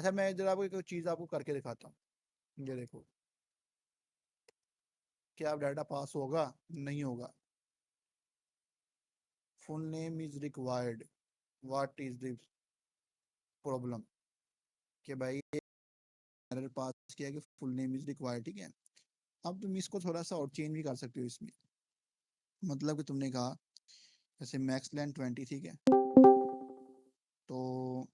अच्छा मैं इधर आपको कोई चीज़ आपको करके दिखाता हूँ, ये देखो, क्या अब डाटा पास होगा? नहीं होगा। Full name is required, what is the problem? कि भाई एरर पास किया कि फुल नेम इज रिक्वायर्ड, ठीक है। अब तुम इसको थोड़ा सा और चेंज भी कर सकते हो इसमें, मतलब कि तुमने कहा जैसे मैक्स लेंथ 20, ठीक है, तो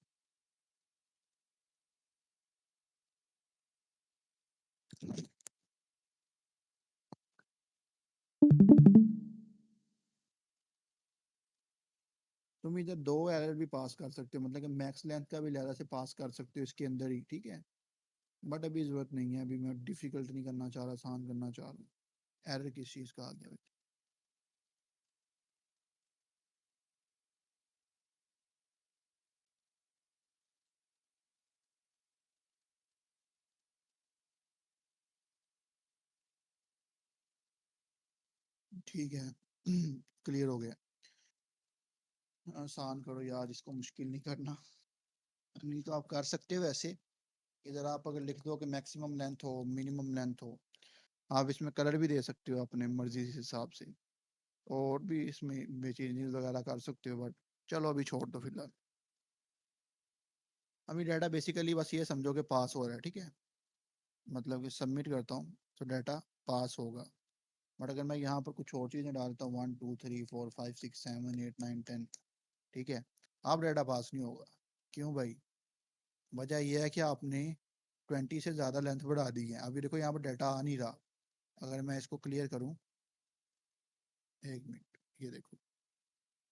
तुम इधर 2 एरर भी पास कर सकते हो, मतलब कि मैक्स लेंथ का भी लहरा से पास कर सकते हो इसके अंदर ही, ठीक है। बट अभी जरूरत नहीं है, अभी मैं डिफिकल्ट नहीं करना चाह रहा, आसान करना चाह रहा हूँ। एरर किस चीज़ का आ गया भाई? ठीक है क्लियर हो गया। आसान करो यार, इसको मुश्किल नहीं करना। नहीं तो आप कर सकते हो वैसे, इधर आप अगर लिख दो कि मैक्सिमम लेंथ हो मिनिमम लेंथ हो, आप इसमें कलर भी दे सकते हो अपने मर्जी के हिसाब से, और भी इसमें चेंजेस वगैरह कर सकते हो, बट चलो अभी छोड़ दो फिलहाल। अभी डाटा बेसिकली बस ये समझो कि पास हो रहा है, ठीक है, मतलब कि सबमिट करता हूँ तो डाटा पास होगा। बट अगर मैं यहाँ पर कुछ और चीज़ें डालता हूँ 1 2 3 4 5 6 7 8 9 10, ठीक है, अब डाटा पास नहीं होगा। क्यों भाई? वजह यह है कि आपने 20 से ज़्यादा लेंथ बढ़ा दी है। अभी देखो यहाँ पर डाटा आ नहीं रहा, अगर मैं इसको क्लियर करूँ, 1 मिनट, ये देखो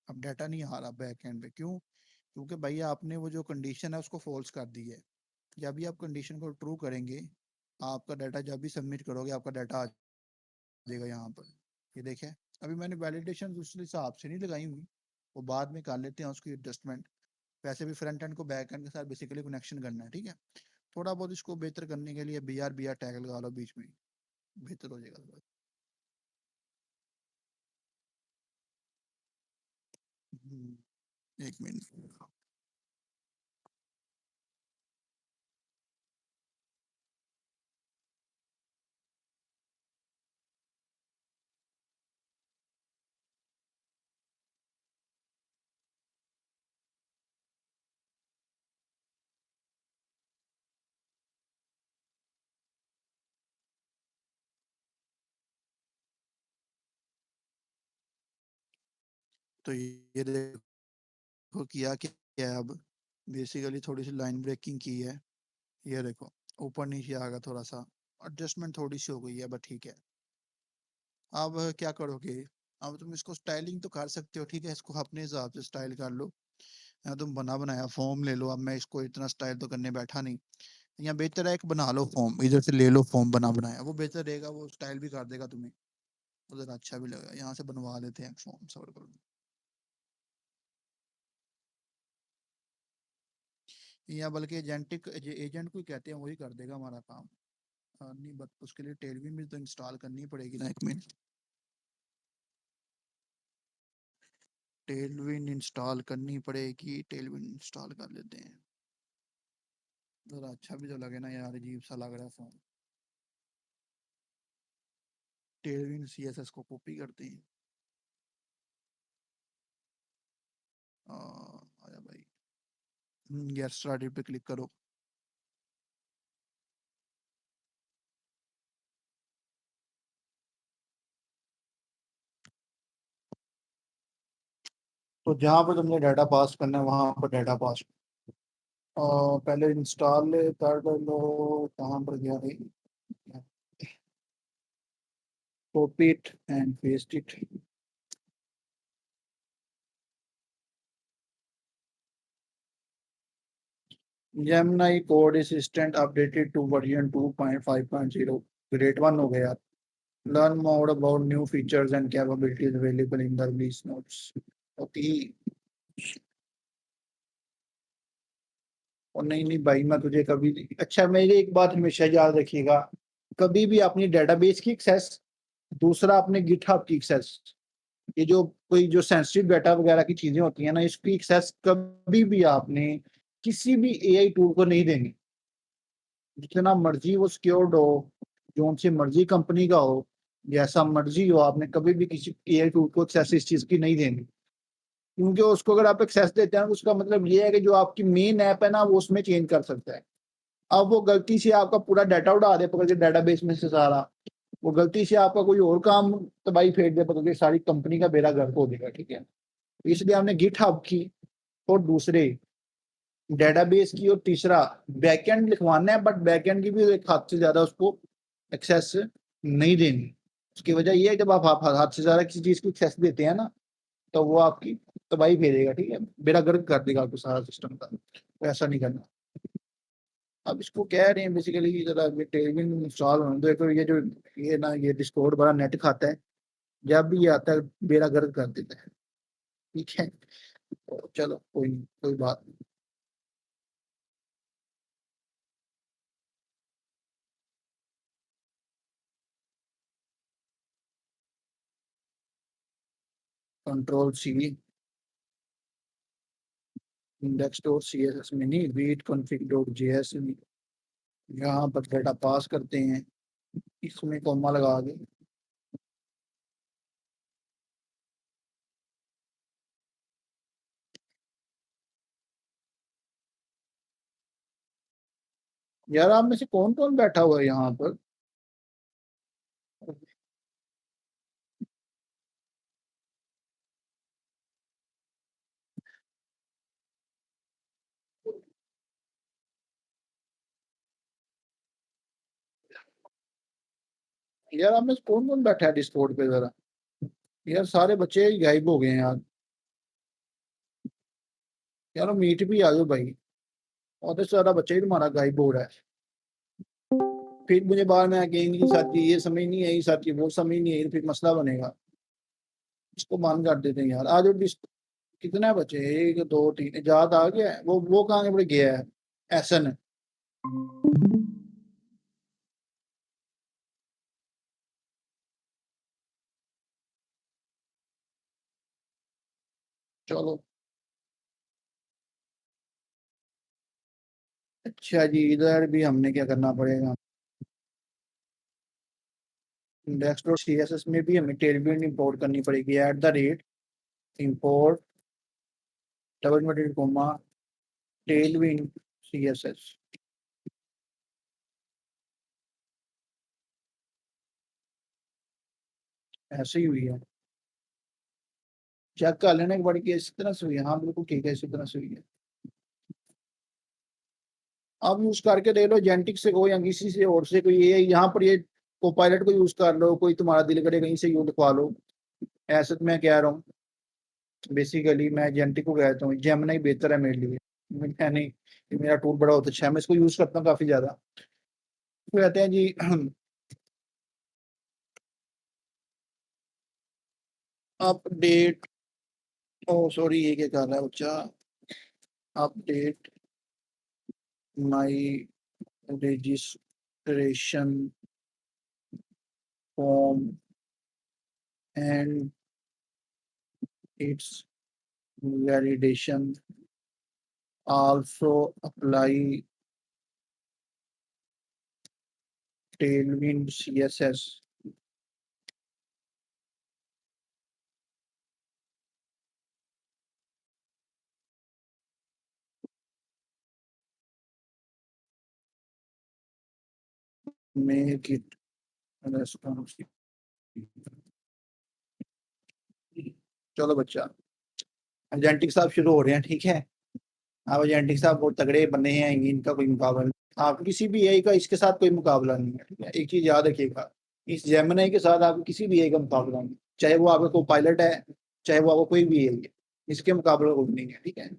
अब डाटा नहीं आ रहा बैक एंड पे। क्यों? क्योंकि भैया आपने वो जो कंडीशन है उसको फॉल्स कर दी है। जब भी आप कंडीशन को ट्रू करेंगे, आपका डाटा जब भी सबमिट करोगे आपका डाटा आ जाएगा यहाँ पर। ये देखें, अभी मैंने वैलिडेशन उस हिसाब से नहीं लगाई हुई, वो बाद में कर लेते हैं उसकी एडजस्टमेंट। वैसे भी फ्रंट एंड को बैक एंड के साथ बेसिकली कनेक्शन करना है, ठीक है। थोड़ा बहुत इसको बेहतर करने के लिए बी आर टैग लगा लो बीच में, बेहतर हो जाएगा। 1 मिनट। तो ये देखो किया क्या है अब, बेसिकली थोड़ी सी लाइन ब्रेकिंग की है। ये देखो ऊपर नीचे आ गया थोड़ा सा, एडजस्टमेंट थोड़ी सी हो गई है, बट ठीक है। अब क्या करोगे? अब तुम इसको स्टाइलिंग तो कर सकते हो, ठीक है, इसको अपने हिसाब से स्टाइल कर लो, या तुम बना बनाया फॉर्म ले लो। अब मैं इसको इतना स्टाइल तो करने बैठा नहीं, या बेहतर है एक बना लो फॉर्म, इधर से ले लो फॉर्म बना बनाया, वो बेहतर रहेगा, वो स्टाइल भी कर देगा तुम्हें, उधर अच्छा भी लगेगा। यहाँ से बनवा लेते हैं फॉर्म सर्वर, या बल्कि एजेंटिक एजेंट को ही कहते हैं, वही कर देगा हमारा काम। नहीं बट उसके लिए टेलविन भी तो इंस्टॉल करनी पड़ेगी ना, 1 मिनट। टेलविन इंस्टॉल करनी पड़ेगी, टेलविन इंस्टॉल कर लेते हैं, जरा अच्छा भी तो लगे ना यार, अजीब सा लग रहा है फोन। टेलविन सीएसएस को कॉपी करते हैं। आया भाई, गेट स्टार्टेड पे क्लिक करो। तो जहाँ पर तुमने डाटा पास करना है वहां पर डाटा पास, पहले इंस्टॉल कर लो, कहाँ पर गया भाई, copy it and paste it. Gemini code assistant updated to version 2.5.0, grade 1 हो गया। Learn more about new features and capabilities available in the release notes. Okay. और नहीं नहीं भाई, मैं तुझे कभी, अच्छा मेरी एक बात हमेशा याद रखिएगा, कभी भी अपनी डेटाबेस की एक्सेस, दूसरा अपने गिटहब की एक्सेस, ये जो कोई जो सेंसिटिव डाटा वगैरह की चीजें होती है ना, इसकी एक्सेस कभी भी आपने किसी भी एआई टूल को नहीं देनी। जितना मर्जी वो सिक्योर्ड हो, जो सी मर्जी कंपनी का हो, जैसा मर्जी हो, आपने कभी भी किसी एआई टूल को एक्सेस इस चीज की नहीं देनी। क्योंकि उसको अगर आप एक्सेस देते हैं, उसका मतलब ये है कि जो आपकी मेन ऐप है ना, वो उसमें चेंज कर सकता है। अब वो गलती से आपका पूरा डाटा उड़ा दे पकड़ के डेटाबेस में से सारा, वो गलती से आपका कोई और काम तबाही फेर दे पकड़ के, सारी कंपनी का बेड़ा गर्क हो जाएगा, ठीक है। तो इसलिए हमने गिट हब की और दूसरे डेटाबेस की और तीसरा बैकएंड लिखवाना है, बट बैकएंड की भी एक हाथ से ज्यादा उसको एक्सेस नहीं देनी। उसकी वजह ये है, जब आप हाथ से ज्यादा किसी चीज को एक्सेस देते हैं ना, तो वो आपकी तबाही फेरेगा, ठीक है, बेड़ा गर्क कर देगा आपको सारा सिस्टम का। तो ऐसा नहीं करना। अब इसको कह रहे हैं बेसिकली जरा ये टेलविन इंस्टॉल होने दो। तो ये जो ये ना ये डिस्कॉर्ड बड़ा नेट खाता है, जब भी ये आता है बेड़ा गर्क कर देता है, ठीक है। तो चलो कोई नहीं, कोई बात नहीं। Control C, index dot C S S में नहीं, read config dot J S में यहाँ पर डेटा पास करते हैं, इसमें कॉमा लगा के। यार आप में से कौन कौन बैठा हुआ है यहाँ पर? यार आप में से कौन कौन बैठा है डिस्कॉर्ड पे जरा? यार सारे बच्चे ही गायब हो गए हैं यार। यार मीट भी आ जाओ भाई। और तो सारा बच्चा ही तुम्हारा गायब हो रहा है। फिर मुझे बाद में कहेंगे कि साथी ये समझ नहीं आई, साथी वो समझ नहीं आई, फिर मसला बनेगा। इसको बंद कर देते हैं यार। आज कितने बचे? एक दो तीन, इजाद आ गया है। वो कहाँ पे गया है? एहसन। चलो। अच्छा जी, इधर भी हमने क्या करना पड़ेगा? Index dot C S S में भी हमें टेलविंड इंपोर्ट करनी पड़ेगी। At the rate import double minute comma tailwind C S S. ऐसे ही हुई है। चेक कर लेना एक बार कि इस तरह से हुई है। हाँ बिल्कुल ठीक है, इसी तरह से हुई है। आप यूज करके देख लो, जेंटिक से हो या किसी से और से, कोई ये यहाँ पर ये कोपायलट को यूज कर लो, कोई तुम्हारा दिल करे कहीं से यूज लिखवा लो। ऐसे तो मैं कह रहा हूँ, बेसिकली मैं जेंटिक को कहता हूँ, जेमिना ही बेहतर है मेरे लिए। मैं नहीं, ये मेरा टूल बड़ा होता है, अच्छा मैं इसको यूज करता हूँ काफी ज्यादा। तो कहते हैं जी अपडेट, ओ सॉरी, ये क्या कर रहा है बच्चा? Update my registration form and it's validation also apply Tailwind CSS. Make it responsive. चलो बच्चा, एजेंटिक साहब शुरू हो रहे हैं, ठीक है। आप एजेंटिक साहब बहुत तगड़े बने हैं, इनका कोई मुकाबला नहीं। आप किसी भी एआई का इसके साथ कोई मुकाबला नहीं है, ठीक है। एक चीज याद रखिएगा, इस जेमिनी के साथ आपको किसी भी एआई का मुकाबला नहीं, चाहे वो आपका को पायलट है, चाहे वो आपको कोई भी एआई है, इसके मुकाबले कोई नहीं है, ठीक है।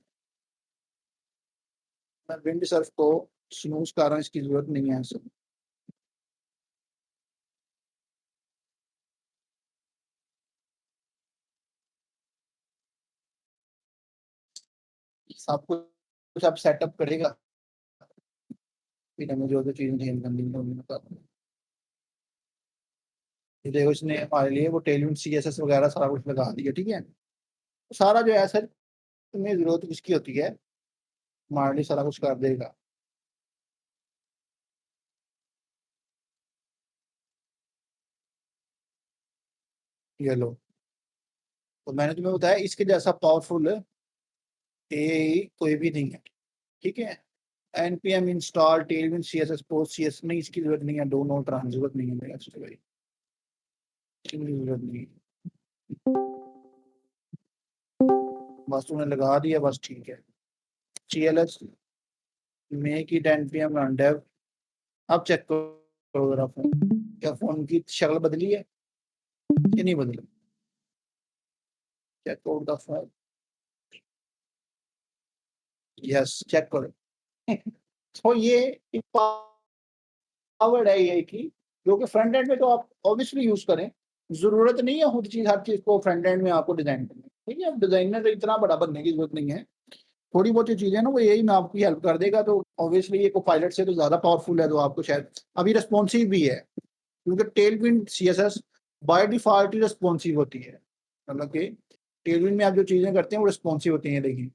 मैं विंड सर्फ को स्नूज कर रहा हूँ, इसकी जरूरत नहीं है सब। सब कुछ आप सेटअप करेगा, फिर हमें जो जो चीजें चेंज करनी है उन्हें बता दूंगा। ये देखो, इसने हमारे लिए वो टेलविंड सीएसएस वगैरह सारा कुछ लगा दिया, ठीक है। सारा जो है सर, तुम्हें जरूरत किसकी होती है? हमारे लिए सारा कुछ कर देगा। ये लो, तो मैंने तुम्हें बताया इसके जैसा पावरफुल एआई कोई भी नहीं है, ठीक है। NPM install Tailwind CSS post CS नहीं, इसकी जरूरत नहीं है, डो नोट रन जरूरत नहीं है मेरा इससे भाई, इसकी जरूरत नहीं है, बस तूने लगा दिया बस, ठीक है। CLS make it npm run dev. अब चेक करो जरा फोन, क्या फोन की शक्ल बदली है कि नहीं बदली, check out the phone, yes check करो। तो ये पावर्ड है ये की, जो कि फ्रंट एंड में तो आप ऑब्वियसली यूज करें, जरूरत नहीं है खुद चीज हर चीज को फ्रंट एंड में आपको डिजाइन करनी, ठीक है। डिजाइनर इतना बड़ा बनने की जरूरत नहीं है, थोड़ी बहुत जो चीजें ना वो यही में आपकी हेल्प कर देगा। तो ऑब्वियसली ये को पायलट से तो ज्यादा पावरफुल है, तो आपको शायद अभी रिस्पॉन्सिव भी है, क्योंकि Tailwind CSS by default he responsive होती है, मतलब कि टेलविंड में आप जो चीजें करते हैं वो रिस्पॉन्सिव होती हैं। देखिए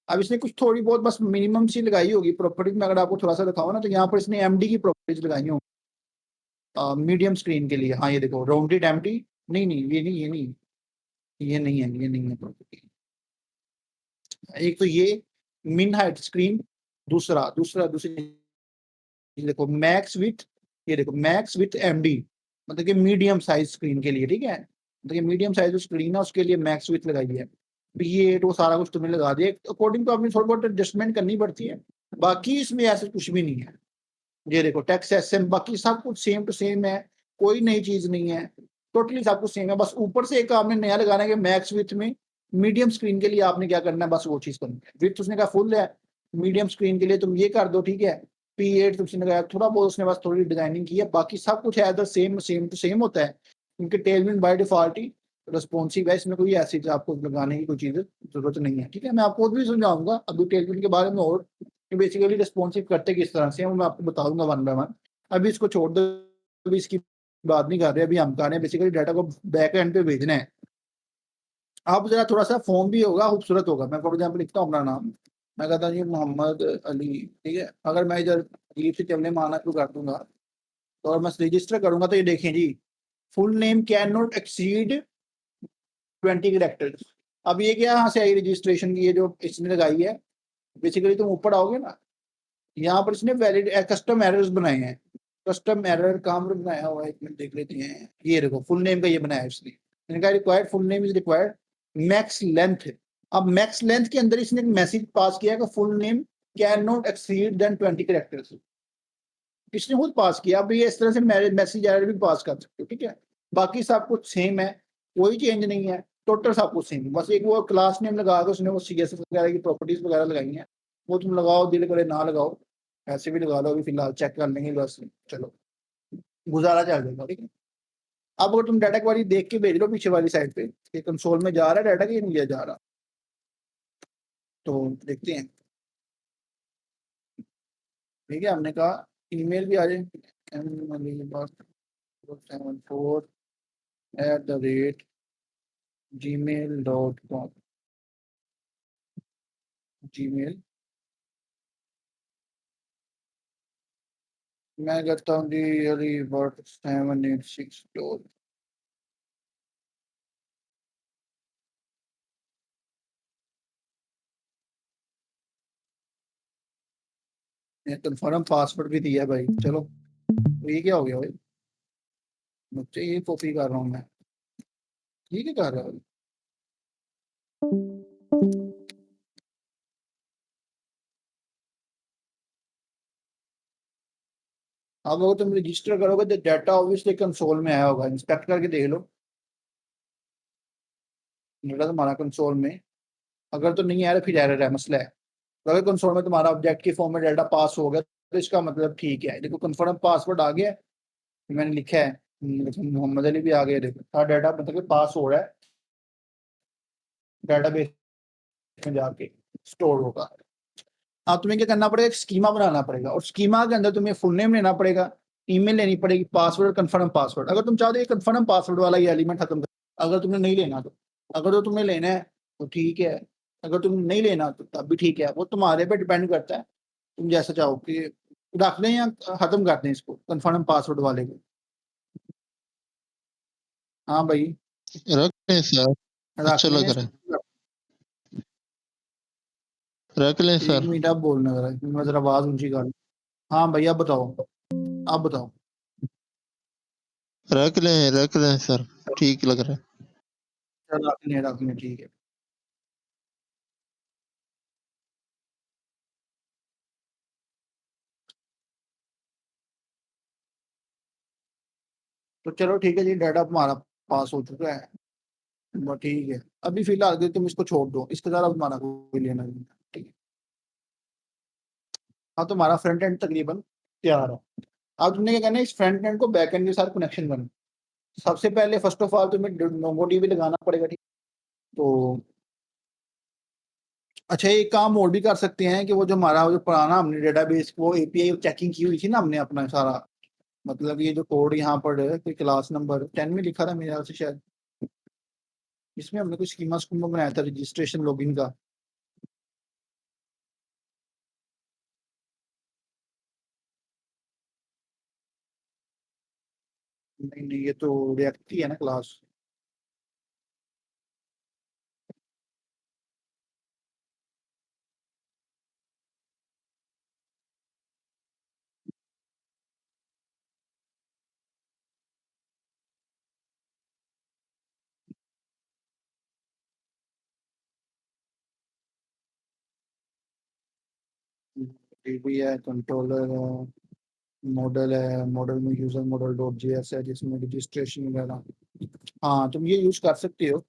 अब इसने कुछ थोड़ी बहुत बस मिनिमम सी लगाई होगी प्रॉपर्टीज में, अगर आपको थोड़ा सा दिखाओ ना, तो यहाँ पर इसने एमडी की प्रॉपर्टीज लगाई होंगी मीडियम स्क्रीन के लिए। हाँ ये देखो राउंडेड एमडी, नहीं नहीं ये नहीं, ये नहीं, ये नहीं है, ये नहीं है प्रॉपर्टी। एक तो ये मिन हाइट स्क्रीन, दूसरा दूसरा दूसरी देखो मैक्स विथ, ये देखो मैक्स विथ एमडी, मतलब कि मीडियम साइज स्क्रीन के लिए, ठीक है। मतलब कि मीडियम साइज जो स्क्रीन है उसके लिए मैक्स विथ लगाई है, ये वो सारा कुछ तुम्हें लगा दिया, अकॉर्डिंग टू अपनी थोड़ी बहुत एडजस्टमेंट करनी पड़ती है, बाकी इसमें ऐसा कुछ भी नहीं है। ये देखो टेक्स एसएम बाकी सब कुछ सेम टू सेम है, कोई नई चीज नहीं है, टोटली सब कुछ सेम है। बस ऊपर से एक आपने नया लगाना है कि मैक्स विथ में मीडियम स्क्रीन के लिए आपने क्या करना है, बस वो चीज करनी है। विथ उसने कहा फुल है, मीडियम स्क्रीन के लिए तुम ये कर दो, ठीक है। P8 तुमने लगाया, थोड़ा बहुत उसने बस थोड़ी डिजाइनिंग की है, बाकी सब कुछ है सेम सेम टू सेम होता है, क्योंकि Tailwind by default he responsive है, इसमें कोई ऐसी आपको लगाने की कोई चीज जरूरत नहीं है, ठीक है। मैं आपको भी समझाऊंगा अभी टेलविंड के बारे में, और बेसिकली रिस्पॉन्सिव करते किस तरह से हैं वो मैं आपको बताऊंगा वन बाय वन। अभी इसको छोड़ दो, अभी इसकी बात नहीं कर रहे, अभी हम कर रहे हैं बेसिकली डाटा को बैक एंड पे भेजना है। आप जरा थोड़ा सा फॉर्म भी होगा, खूबसूरत होगा। मैं फॉर एग्जाम्पल लिखता हूँ अपना नाम, मैं कहता हूँ जी मोहम्मद अली, ठीक है। अगर मैं इधर अजीब से चलने में आना शुरू कर दूंगा, तो अगर मैं रजिस्टर करूंगा तो ये देखें जी, full name can not exceed 20 characters. अब ये क्या यहाँ से आई रजिस्ट्रेशन की, ये जो इसने लगाई है, बेसिकली तुम ऊपर आओगे ना, यहाँ पर इसने वैलिड कस्टम एरर्स बनाए हैं, कस्टम एरर काम बनाया हुआ है, एक मिनट देख लेते हैं। ये देखो फुल नेम का ये बनाया है इसने, इनका required full name is required max length. अब मैक्स लेंथ के अंदर इसने एक मैसेज पास किया कि full name can not exceed than 20 characters, इसने खुद पास किया। अब ये इस तरह से मैसेज एरर भी पास कर सकते हो, ठीक है। बाकी सब कुछ सेम है, कोई चेंज नहीं है, टोटल सब कुछ सेम है। बस एक वो क्लास नेम लगा दो, उसने वो सीएसएस वगैरह की प्रॉपर्टीज वगैरह लगाई हैं, वो तुम लगाओ, दिल करे ना लगाओ, ऐसे भी लगा लो, अभी फिलहाल चेक कर लेंगे बस, चलो गुजारा चल जाएगा, ठीक है। अब अगर तुम डाटा क्वारी देख के भेज लो पीछे वाली साइड पे, कि कंसोल में जा रहा है डाटा कि नहीं लिया जा रहा, तो देखते हैं, ठीक है। हमने कहा ईमेल भी आ जाए, m74@gmail.com, जीमेल मैं करता हूँ जी अली बट 786 कंफर्म पासवर्ड भी दिया भाई, चलो। तो ये क्या हो गया भाई, मुझे ये कॉपी कर रहा हूँ मैं, ठीक है कर रहा हूँ। अब अगर तुम रजिस्टर करोगे तो डाटा ऑब्वियसली कंसोल में आया होगा, इंस्पेक्ट करके देख लो डाटा तुम्हारा कंसोल में, अगर तो नहीं आया तो फिर एरर है, मसला है। तो अगर कंसोल में तुम्हारा ऑब्जेक्ट के फॉर्म में डाटा पास हो गया तो इसका मतलब ठीक है। देखो कंफर्म पासवर्ड आ गया, मैंने लिखा है, मोहम्मद अली भी आ गया, देखो सारा डाटा मतलब कि पास हो रहा है, डाटाबेस में जाके स्टोर होगा। अब तुम्हें क्या करना पड़ेगा, एक स्कीमा बनाना पड़ेगा, और स्कीमा के अंदर तुम्हें फुल नेम लेना पड़ेगा, ईमेल लेनी पड़ेगी, पासवर्ड कंफर्म पासवर्ड। अगर तुम चाहते हो कंफर्म पासवर्ड वाला ये एलिमेंट खत्म कर, अगर तुमने नहीं लेना तो, अगर तो तुम्हें लेना है तो ठीक है, अगर तुम नहीं लेना तो तब भी ठीक है, वो तुम्हारे पे डिपेंड करता है, तुम जैसा चाहो कि रख लें या खत्म कर दें इसको कंफर्म पासवर्ड वाले को। हाँ भाई। रख लें सर, रख अच्छा लग लें रहा इसको। है, रख लें एक सर। मिनट आप बोलना जरा, मैं जरा आवाज ऊंची कर लूं। हाँ भाई आप बताओ, आप बताओ। रख लें सर, ठीक लग रहा है। चल रख लें ठीक है। तो चलो ठीक है जी, डाटा हमारा पास हो चुका है। बस ठीक है, अभी फिलहाल के तुम इसको छोड़ दो, इसके साथ अब हमारा कोई लेना नहीं है, ठीक है। हाँ तो हमारा फ्रंट एंड तकरीबन तैयार है। अब तुमने क्या कहना है, इस फ्रंट एंड को बैक एंड के साथ कनेक्शन करना। सबसे पहले फर्स्ट ऑफ ऑल तुम्हें मोंगोडीबी लगाना पड़ेगा, ठीक। तो अच्छा, एक काम और भी कर सकते हैं कि वो जो हमारा जो पुराना हमने डेटाबेस वो एपीआई चेकिंग की हुई थी ना हमने अपना सारा, मतलब ये जो कोड यहाँ पर है कि क्लास नंबर 10 में लिखा था मेरे ख्याल से शायद, इसमें हमने कुछ स्कीमा स्कूमा बनाया था रजिस्ट्रेशन लॉगिन का। नहीं नहीं, ये तो रिएक्ट की है ना क्लास। डीबी है, कंट्रोलर है, मॉडल है, मॉडल में यूजर मॉडल डॉट जेएस है जिसमें रजिस्ट्रेशन वगैरह। हाँ तुम ये यूज कर सकते हो।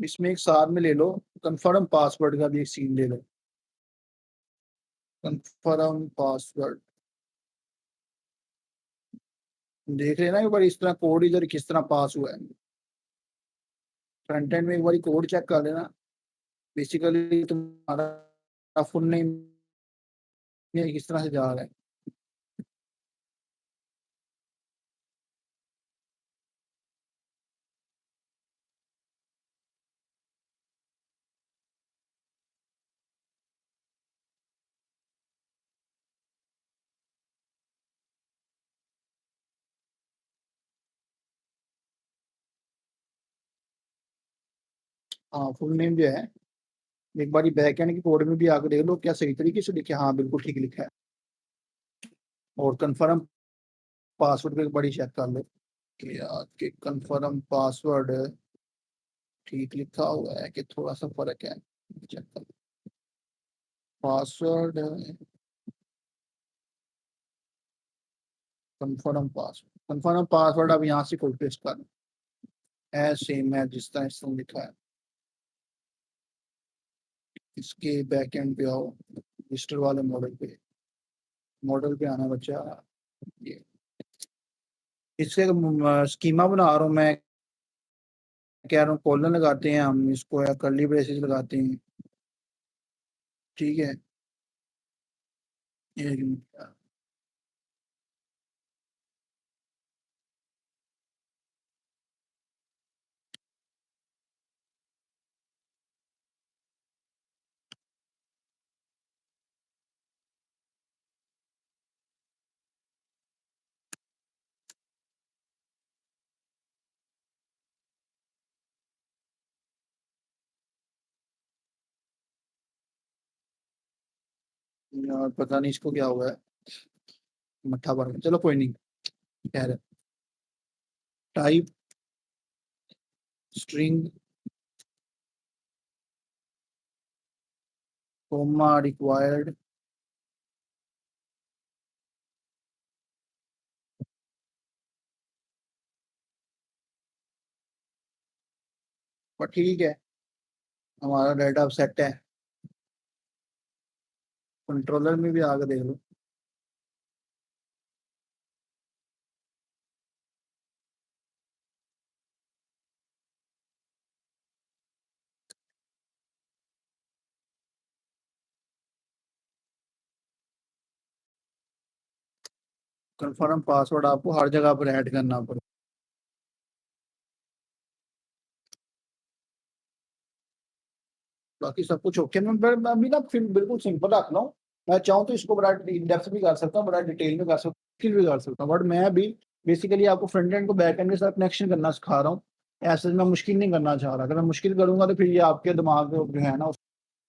इसमें एक साथ में ले लो, कंफर्म पासवर्ड का भी एक सीन ले लो। कंफर्म पासवर्ड देख लेना एक बार, इस तरह कोड इधर किस तरह पास हुआ है। फ्रंट एंड में एक बार कोड चेक कर लेना। बेसिकली तुम्हारा फुल नेम किस तरह से जा रहा है। हाँ फुल नेम जो है, एक बार बैक एंड के कोड में भी आकर देख लो क्या सही तरीके से लिखे, हाँ बिल्कुल ठीक लिखा है। और कंफर्म पासवर्ड पे एक बारी चेक कर लो कि यार कि कंफर्म पासवर्ड ठीक लिखा हुआ है कि थोड़ा सा फर्क है। चेक कर पासवर्ड, कंफर्म पासवर्ड अब यहाँ से कोई पेस्ट कर, है सेम है जिस तरह इसमें लिखा है। इसके बैक एंड पे आओ, रजिस्टर वाले मॉडल पे, मॉडल पे आना बच्चा। ये इससे स्कीमा बना रहा हूँ मैं, कह रहा हूँ कॉलन लगाते हैं हम इसको या कर्ली ब्रेसेस लगाते हैं, ठीक है। एक मिनट। यार पता नहीं इसको क्या हुआ है, मट्ठा पड़ गया, चलो कोई नहीं। कह रहे टाइप स्ट्रिंग कोमा रिक्वायर्ड, पर ठीक है, हमारा डाटा अब सेट है। कंट्रोलर में भी आगे देख लो। कंफर्म पासवर्ड आपको हर जगह पर ऐड करना पड़ेगा। बाकी सब कुछ ओके। मैं अभी ना फिर बिल्कुल सिंपल रख रहा हूँ। मैं चाहूँ तो इसको बड़ा इन डेप्थ भी कर सकता हूँ, बड़ा डिटेल में कर सकता हूँ, स्किल भी कर सकता हूँ, बट मैं अभी बेसिकली आपको फ्रंट एंड को बैक एंड के साथ कनेक्शन करना सिखा रहा हूँ। ऐसे मैं मुश्किल नहीं करना चाह रहा, अगर मैं मुश्किल करूँगा तो फिर ये आपके दिमाग जो है ना उस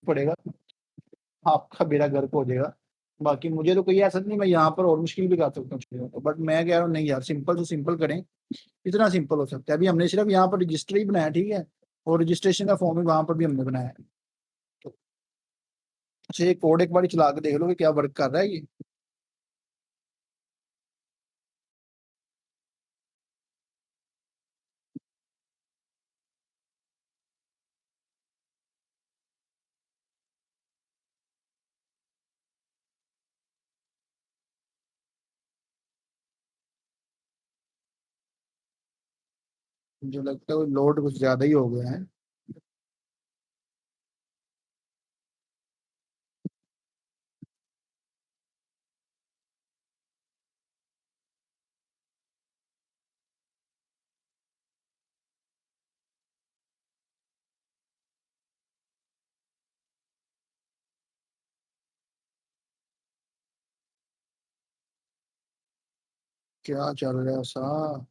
पड़ेगा, आपका बेड़ा गर्क हो जाएगा। बाकी मुझे तो कोई ऐसा नहीं, मैं यहाँ पर और मुश्किल भी कर सकता हूँ चीज़ों को, बट मैं कह रहा हूँ नहीं यार, सिंपल से सिंपल करें, इतना सिंपल हो सकता है। अभी हमने सिर्फ यहाँ पर रजिस्टर ही बनाया, ठीक है, और रजिस्ट्रेशन का फॉर्म भी वहाँ पर भी हमने बनाया है। तो अच्छा, ये कोड एक बार चला के देख लो कि क्या वर्क कर रहा है ये। मुझे लगता है लोड कुछ ज्यादा ही हो गया है। क्या चल रहा है ऐसा?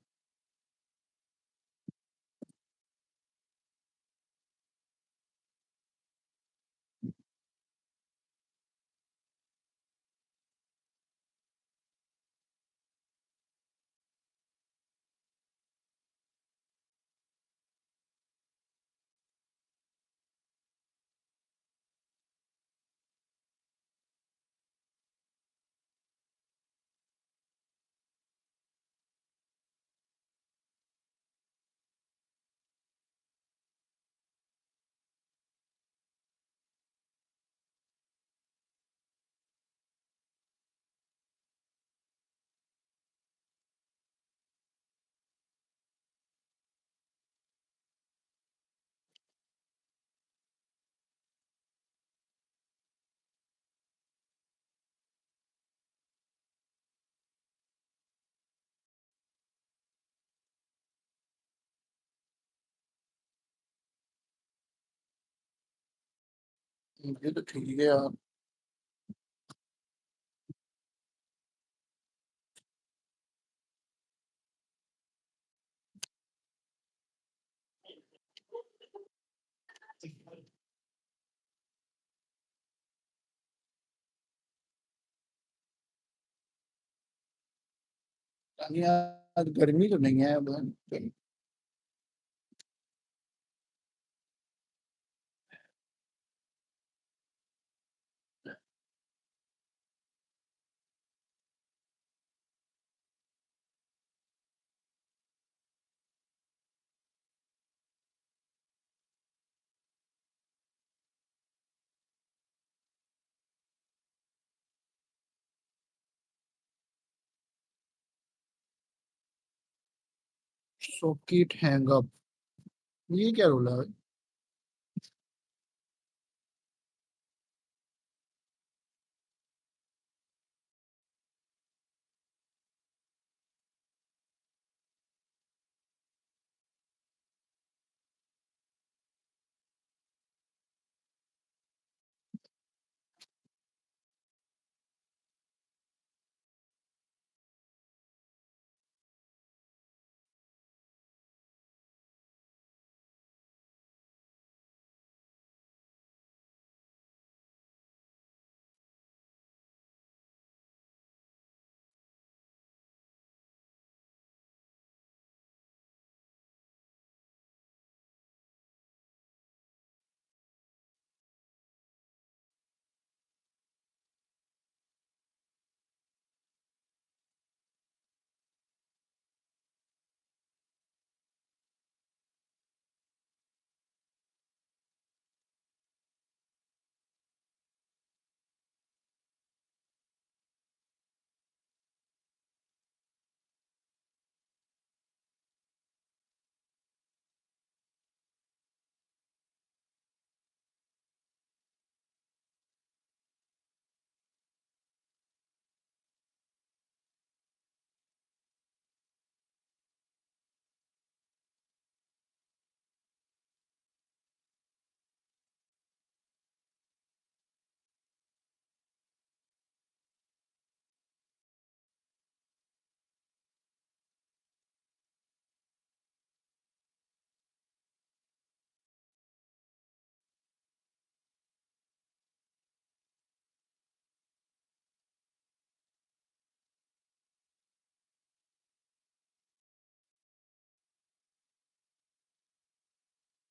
ये तो ठीक है यार। यार गर्मी तो नहीं है अब। सॉकेट हैंग अप, ये क्या रोला है?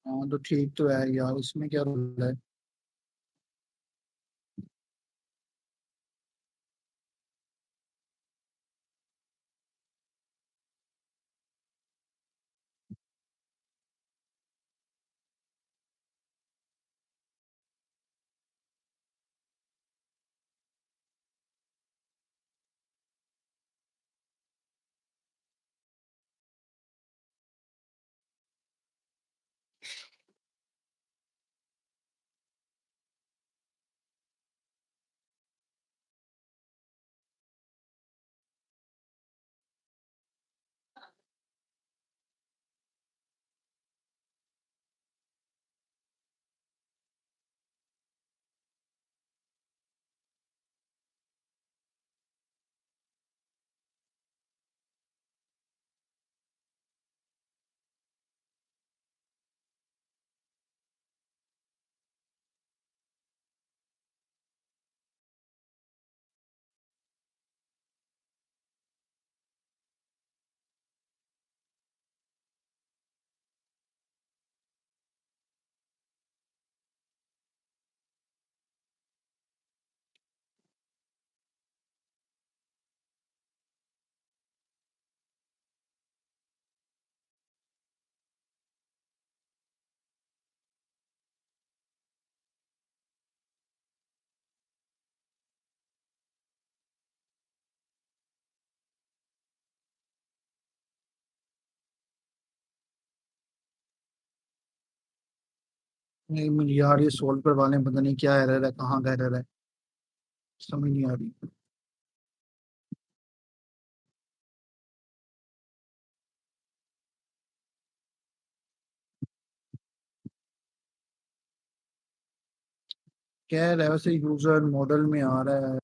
हाँ तो ठीक तो है यार, इसमें क्या रोल है। नहीं मुझे यार ये सोल्व करवाने पता नहीं क्या एरर है, कहाँ का एरर है, समझ नहीं आ रही। कह रहा है वैसे यूजर मॉडल में आ रहा है।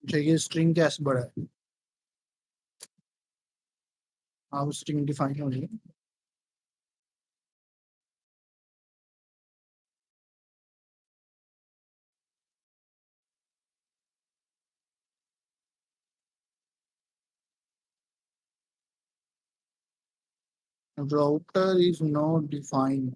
अच्छा ये स्ट्रिंग कैसे बढ़ा है। हाँ स्ट्रिंग डिफाइन हो रही है। router is not defined।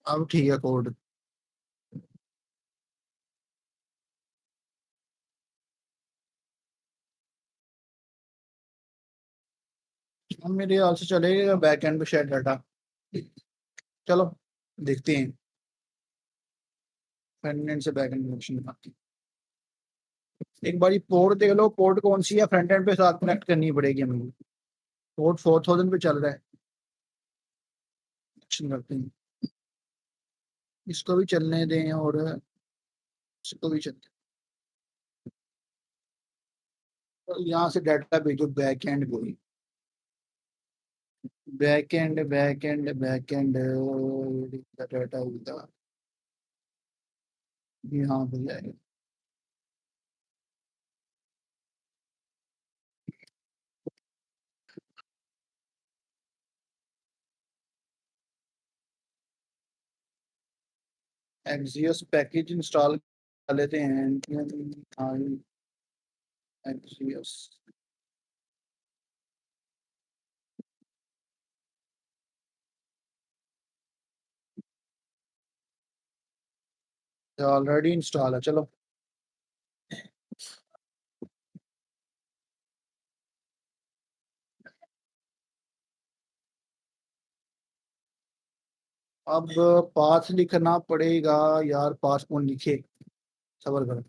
अब ठीक है कोड। अब मेरे ख्याल से चलेगा बैक एंड पे शायद डाटा। चलो देखते हैं, फ्रंट एंड से बैक एंड कनेक्शन बनाते हैं। एक बार ये पोर्ट देख लो, पोर्ट कौन सी है, फ्रंट एंड पे साथ कनेक्ट करनी पड़ेगी हमें। पोर्ट 4000 पे चल रहा है। कनेक्शन करते हैं, इसको भी चलने दें और इसको भी चलते हैं। और यहाँ से डाटा भेजो बैक एंड को ही। बैक एंड डाटा होता यहाँ पे जाएगा। एक्सियस पैकेज इंस्टॉल कर लेते हैं। एक्सियस ऑलरेडी इंस्टॉल है, चलो। अब पास लिखना पड़ेगा यार, पास कौन लिखे। सबर करो।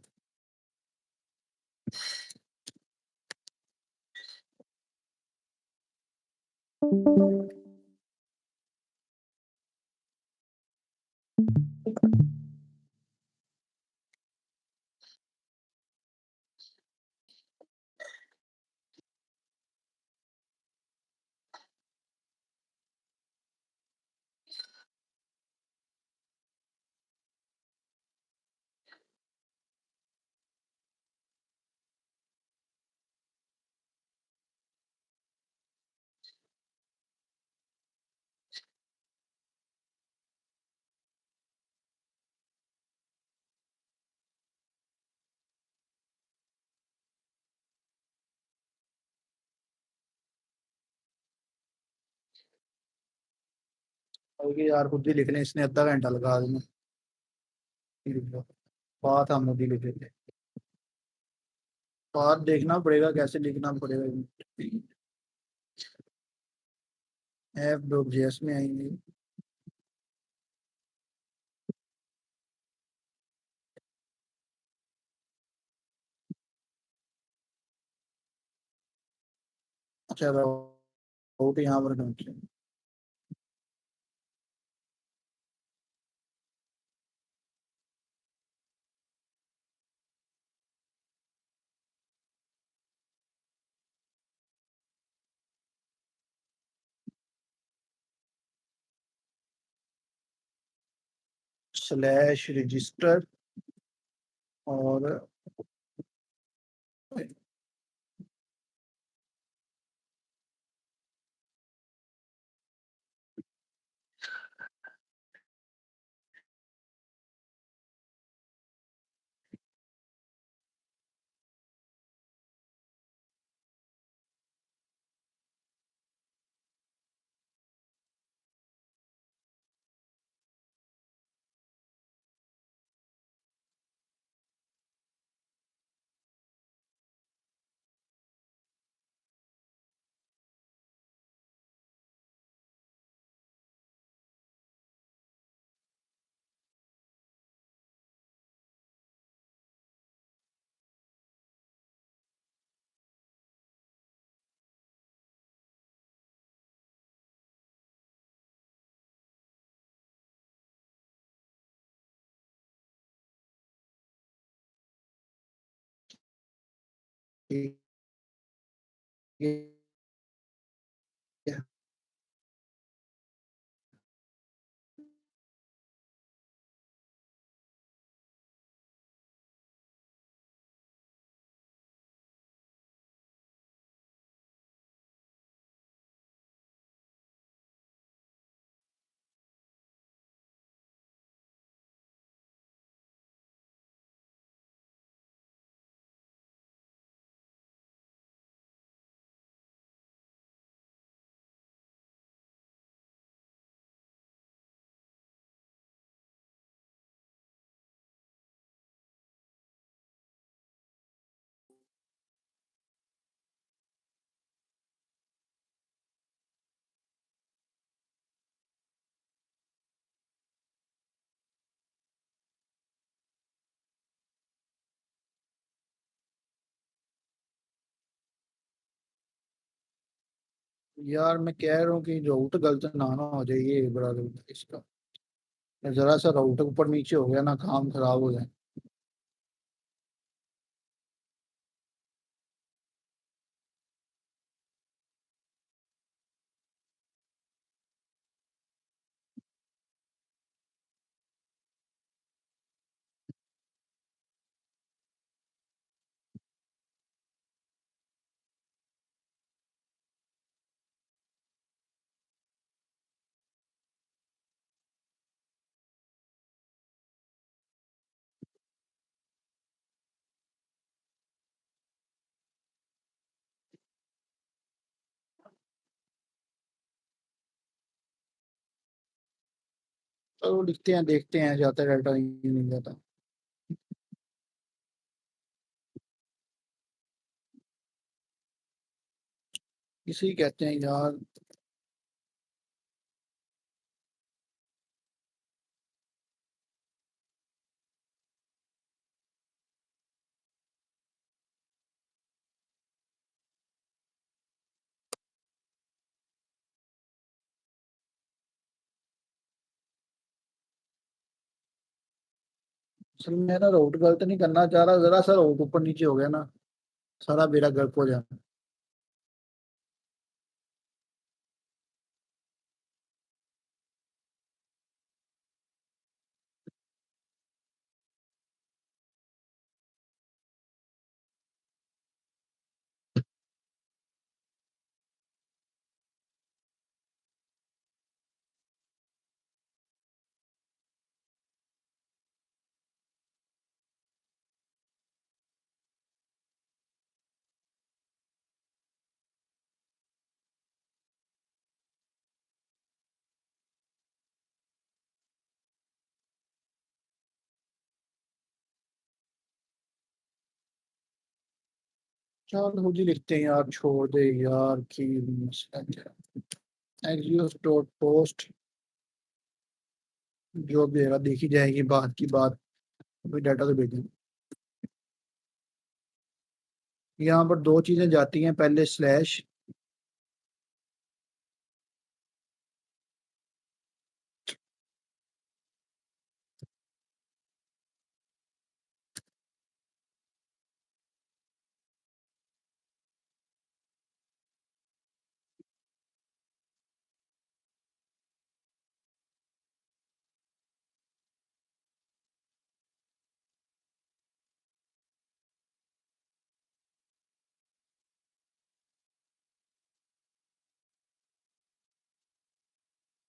होगी यार, खुद ही लिखने इसने आधा घंटा लगा दिया। बात हम खुद ही लिखे थे। बात देखना पड़ेगा कैसे लिखना पड़ेगा। ऐप डॉट जेएस में आएंगे। अच्छा, राउट यहाँ पर कनेक्शन। स्लैश रजिस्टर और यार मैं कह रहा हूँ कि राउट गलत ना हो जाए, ये बड़ा गलत है इसका। जरा सा राउट ऊपर नीचे हो गया ना, काम खराब हो जाए। चलो लिखते हैं, देखते हैं, जाता डाटा नहीं मिल जाता। इसी कहते हैं यार। असल में मैं ना राउट गलत नहीं करना चाह रहा, जरा सा राउट ऊपर नीचे हो गया ना, सारा बेड़ा गर्क हो जाना। चल खुद ही लिखते हैं यार, छोड़ दे यार की मसला क्या। एक्सियोस डॉट पोस्ट, जो भी है देखी जाएगी बात की बात। अभी डाटा तो भेजें। यहाँ पर दो चीजें जाती हैं, पहले स्लैश,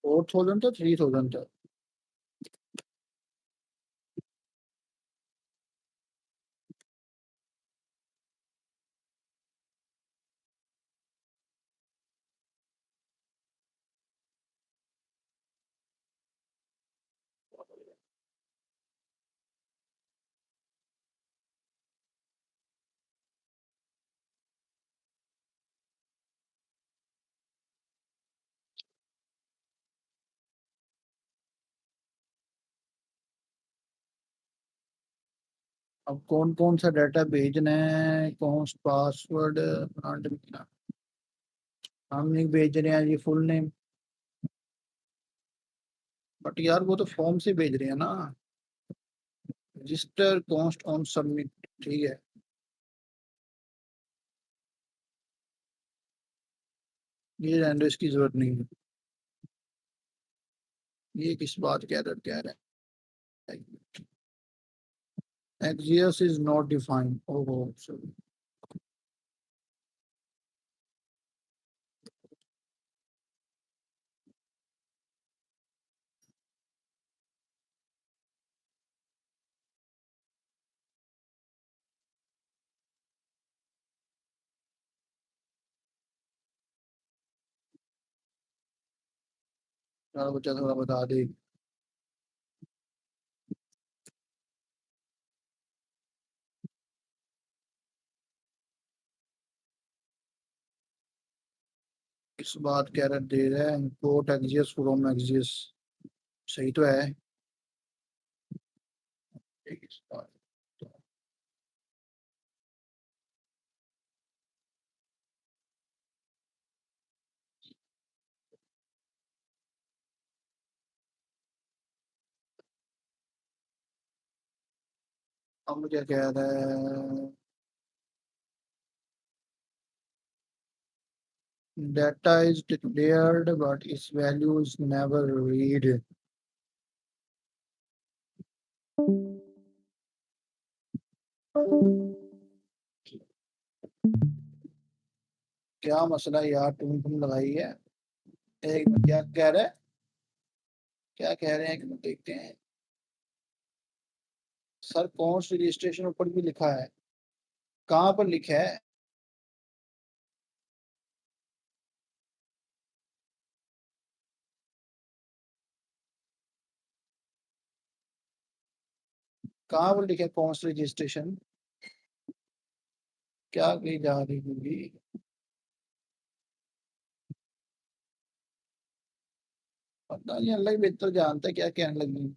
फोर थाउजेंड था 3000 था। अब कौन कौन सा डाटा भेजना है, कौन सा पासवर्ड, हम नहीं भेज रहे हैं ये फुल नेम। बट यार वो तो फॉर्म से भेज रहे हैं ना। रजिस्टर कॉन्स्ट ऑन सबमिट, ठीक है। ये रहने दो, इसकी जरूरत नहीं है। ये किस बात कह रहे हैं। Axios is not defined, ओहो sorry। यार बच्चा थोड़ा बता दे। किस बात कह रहे दे रहा है, इंपोर्ट एक्सियस फ्रॉम एक्सियस, सही तो है। इस बात तो अब क्या कह रहा है, data is declared but its value is never read। क्या मसला है यार, तुम लगाई है। एक मिनट, क्या कह रहे हैं, क्या कह रहे हैं, एक मिनट देखते हैं। सर कौन सी रजिस्ट्रेशन ऊपर भी लिखा है, कहाँ पर लिखा है, कहाँ पर लिखा है कौन सी रजिस्ट्रेशन, क्या कही जा रही होगी। पता नहीं, अल्लाह ही बेहतर जानता है क्या कहने लगी।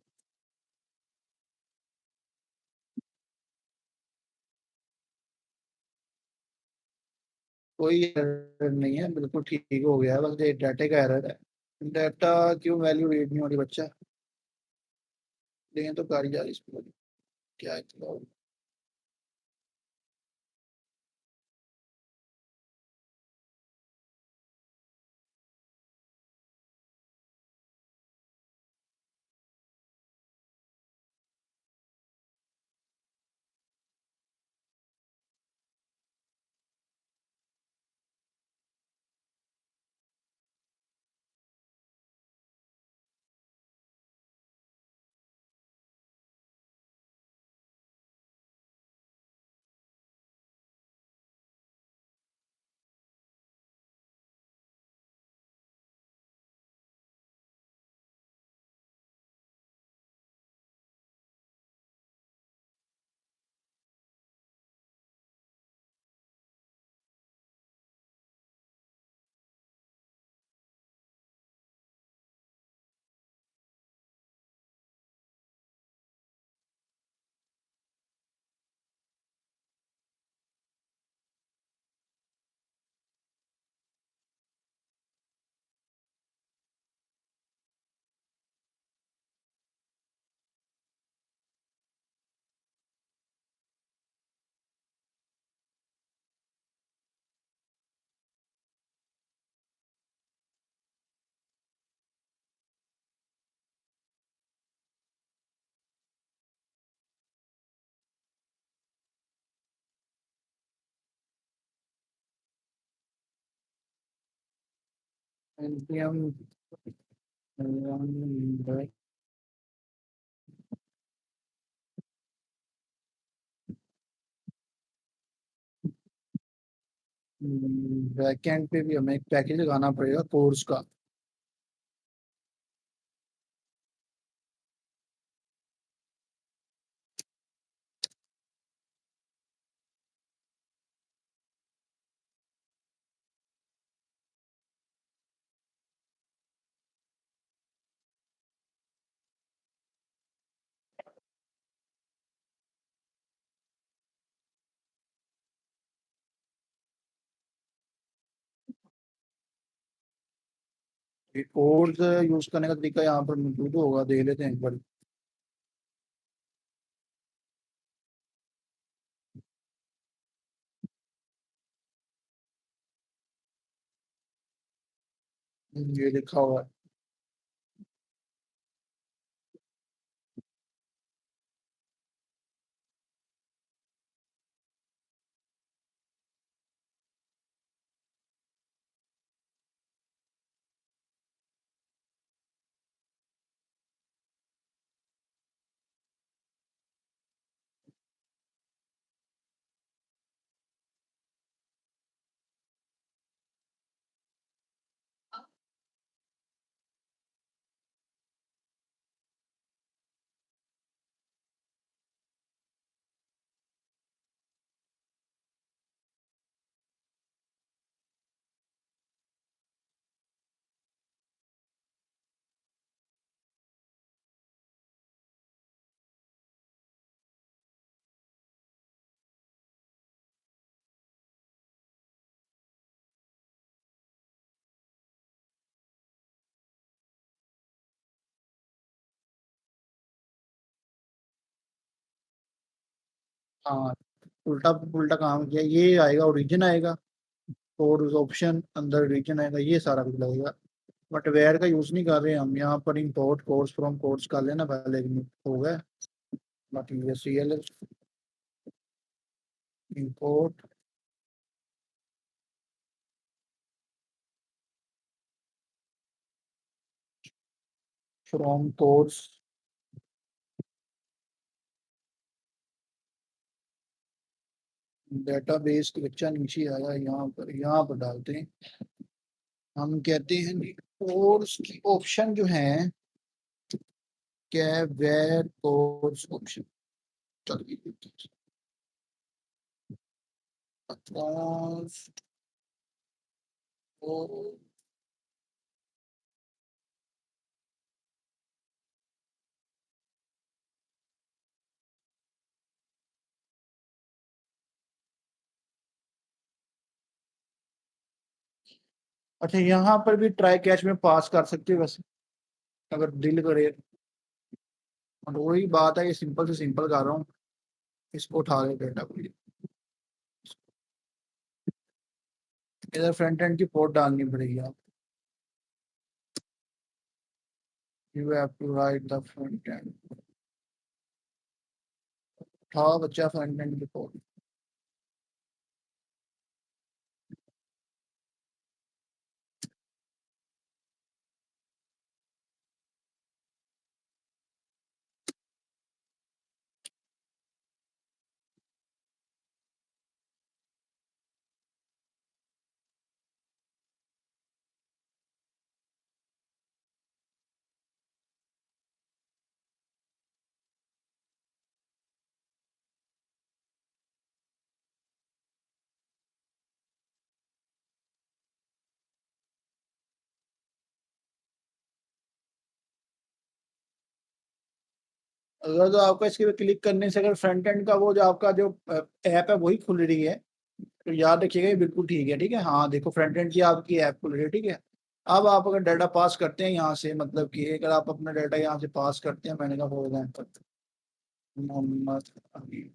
कोई एरर नहीं है, बिल्कुल ठीक हो गया है, बस ये डाटे का एरर है। डाटा क्यों वैल्यू रीड नहीं हो रही बच्चा? लेकिन तो कारी जा रही इस पर, क्या है तो। एनपीएम बैकएंड पे भी हमें एक पैकेज लगाना पड़ेगा कोर्स का। कोर्स यूज करने का तरीका यहाँ पर मौजूद होगा, देख लेते हैं एक बार। ये लिखा हुआ है। हाँ, उल्टा उल्टा काम किया, ये आएगा ओरिजिन आएगा, कोर्स ऑप्शन अंदर रीजन आएगा, ये सारा कुछ लगेगा। बट वेयर का यूज नहीं कर रहे हम यहाँ पर, इंपोर्ट कोर्स फ्रॉम कोर्स कर लेना पहले, हो गया। बाकी ये C L import from cors, database का बच्चा नीचे आया, यहाँ पर डालते हैं। हम कहते हैं कोर्स की ऑप्शन जो है, क्या है, वेयर कोर्स ऑप्शन। चलिए, across अच्छा, यहाँ पर भी ट्राई कैच में पास कर सकते हो वैसे, अगर दिल करे। और वही बात है, ये सिंपल से सिंपल कर रहा हूँ, इसको उठा के डेटा को। इधर फ्रंट एंड की पोर्ट डालनी पड़ेगी आप। You have to write the front end. उठाओ बच्चा फ्रंट एंड की पोर्ट। अगर तो आपका इसके पे क्लिक करने से अगर फ्रंट एंड का वो जो आपका जो ऐप है वही खुल रही है, तो याद रखिएगा ये बिल्कुल ठीक है। ठीक है, हाँ देखो फ्रंट एंड की आपकी ऐप खुल रही है। ठीक है, अब आप अगर डाटा पास करते हैं यहाँ से, मतलब कि अगर आप अपना डाटा यहाँ से पास करते हैं, मैंने कहा फॉर एग्जाम्पल मोहम्मद अली,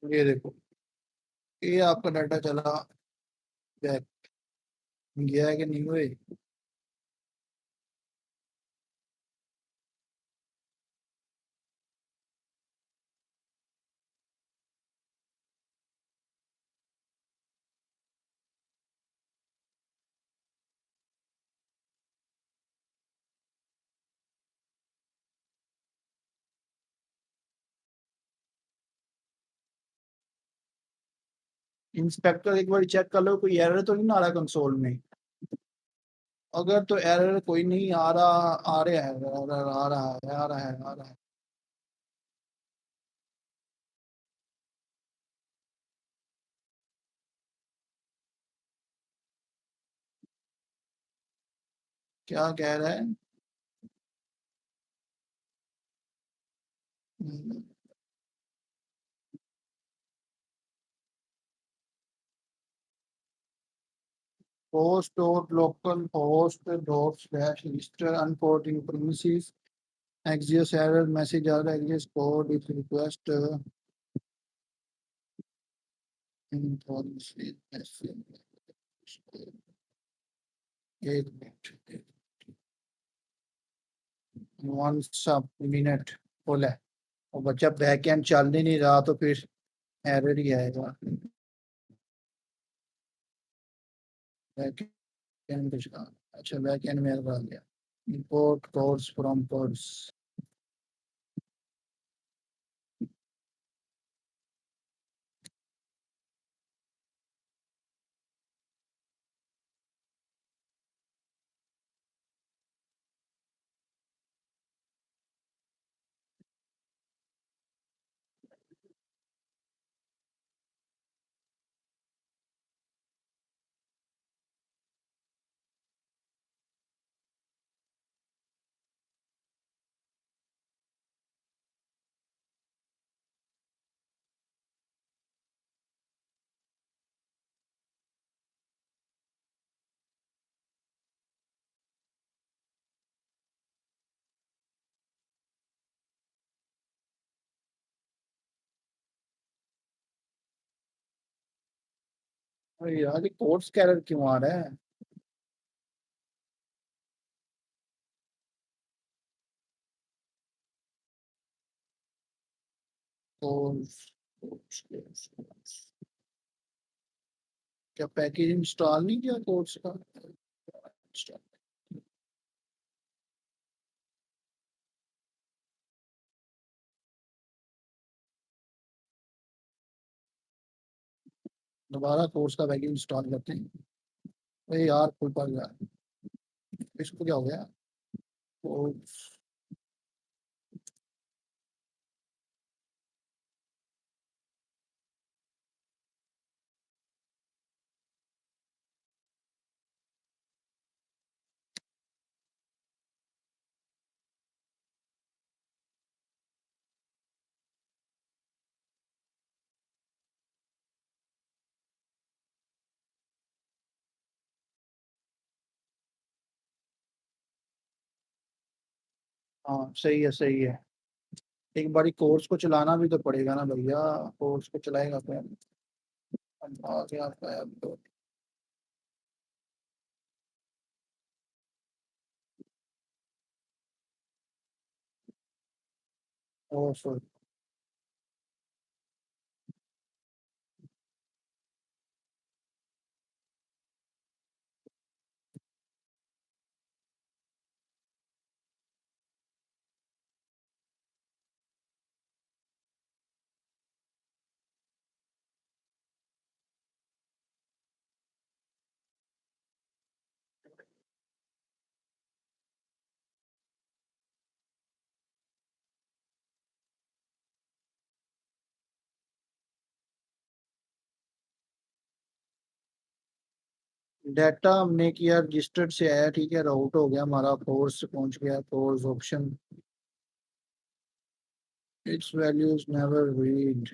ये देखो ये आपका डाटा चला बैक, गया है कि नहीं हुए। इंस्पेक्टर एक बार चेक कर लो कोई एरर तो नहीं आ रहा कंसोल में। अगर तो एरर कोई नहीं आ रहा, आ रहा है एरर, आ रहा है आ रहा है आ रहा है। क्या कह रहा है? Host dot local host dot slash register अनपोर्टिंग premises एक्सियस एरर मैसेज आ रहा है, Axios code if request in policy एक मिनट, वन सब मिनट बोला है। और बच्चा बैक एंड चल ही नहीं रहा तो फिर एरर ही आएगा। बैक एंड कुछ कहा, अच्छा बैक एंड में एरर आ गया। Import codes from codes. अरे यार ये कोड्स का एरर क्यों आ रहा है? कोड्स कोड्स, क्या पैकेज इंस्टॉल नहीं किया कोर्स का? Install। दोबारा कोर्स का पैकेज इंस्टॉल करते हैं। अरे यार फुल पड़ गया, इसको क्या हो गया? कोर्स हाँ सही है सही है। एक बारी कोर्स को चलाना भी तो पड़ेगा ना भैया। कोर्स को चलाएगा कौन? अब आ गया आपका अब तो। ओ सॉरी। डाटा हमने किया रजिस्टर्ड से आया, ठीक है, राउट हो गया हमारा, फोर्स से पहुंच गया, force option. It's values never read.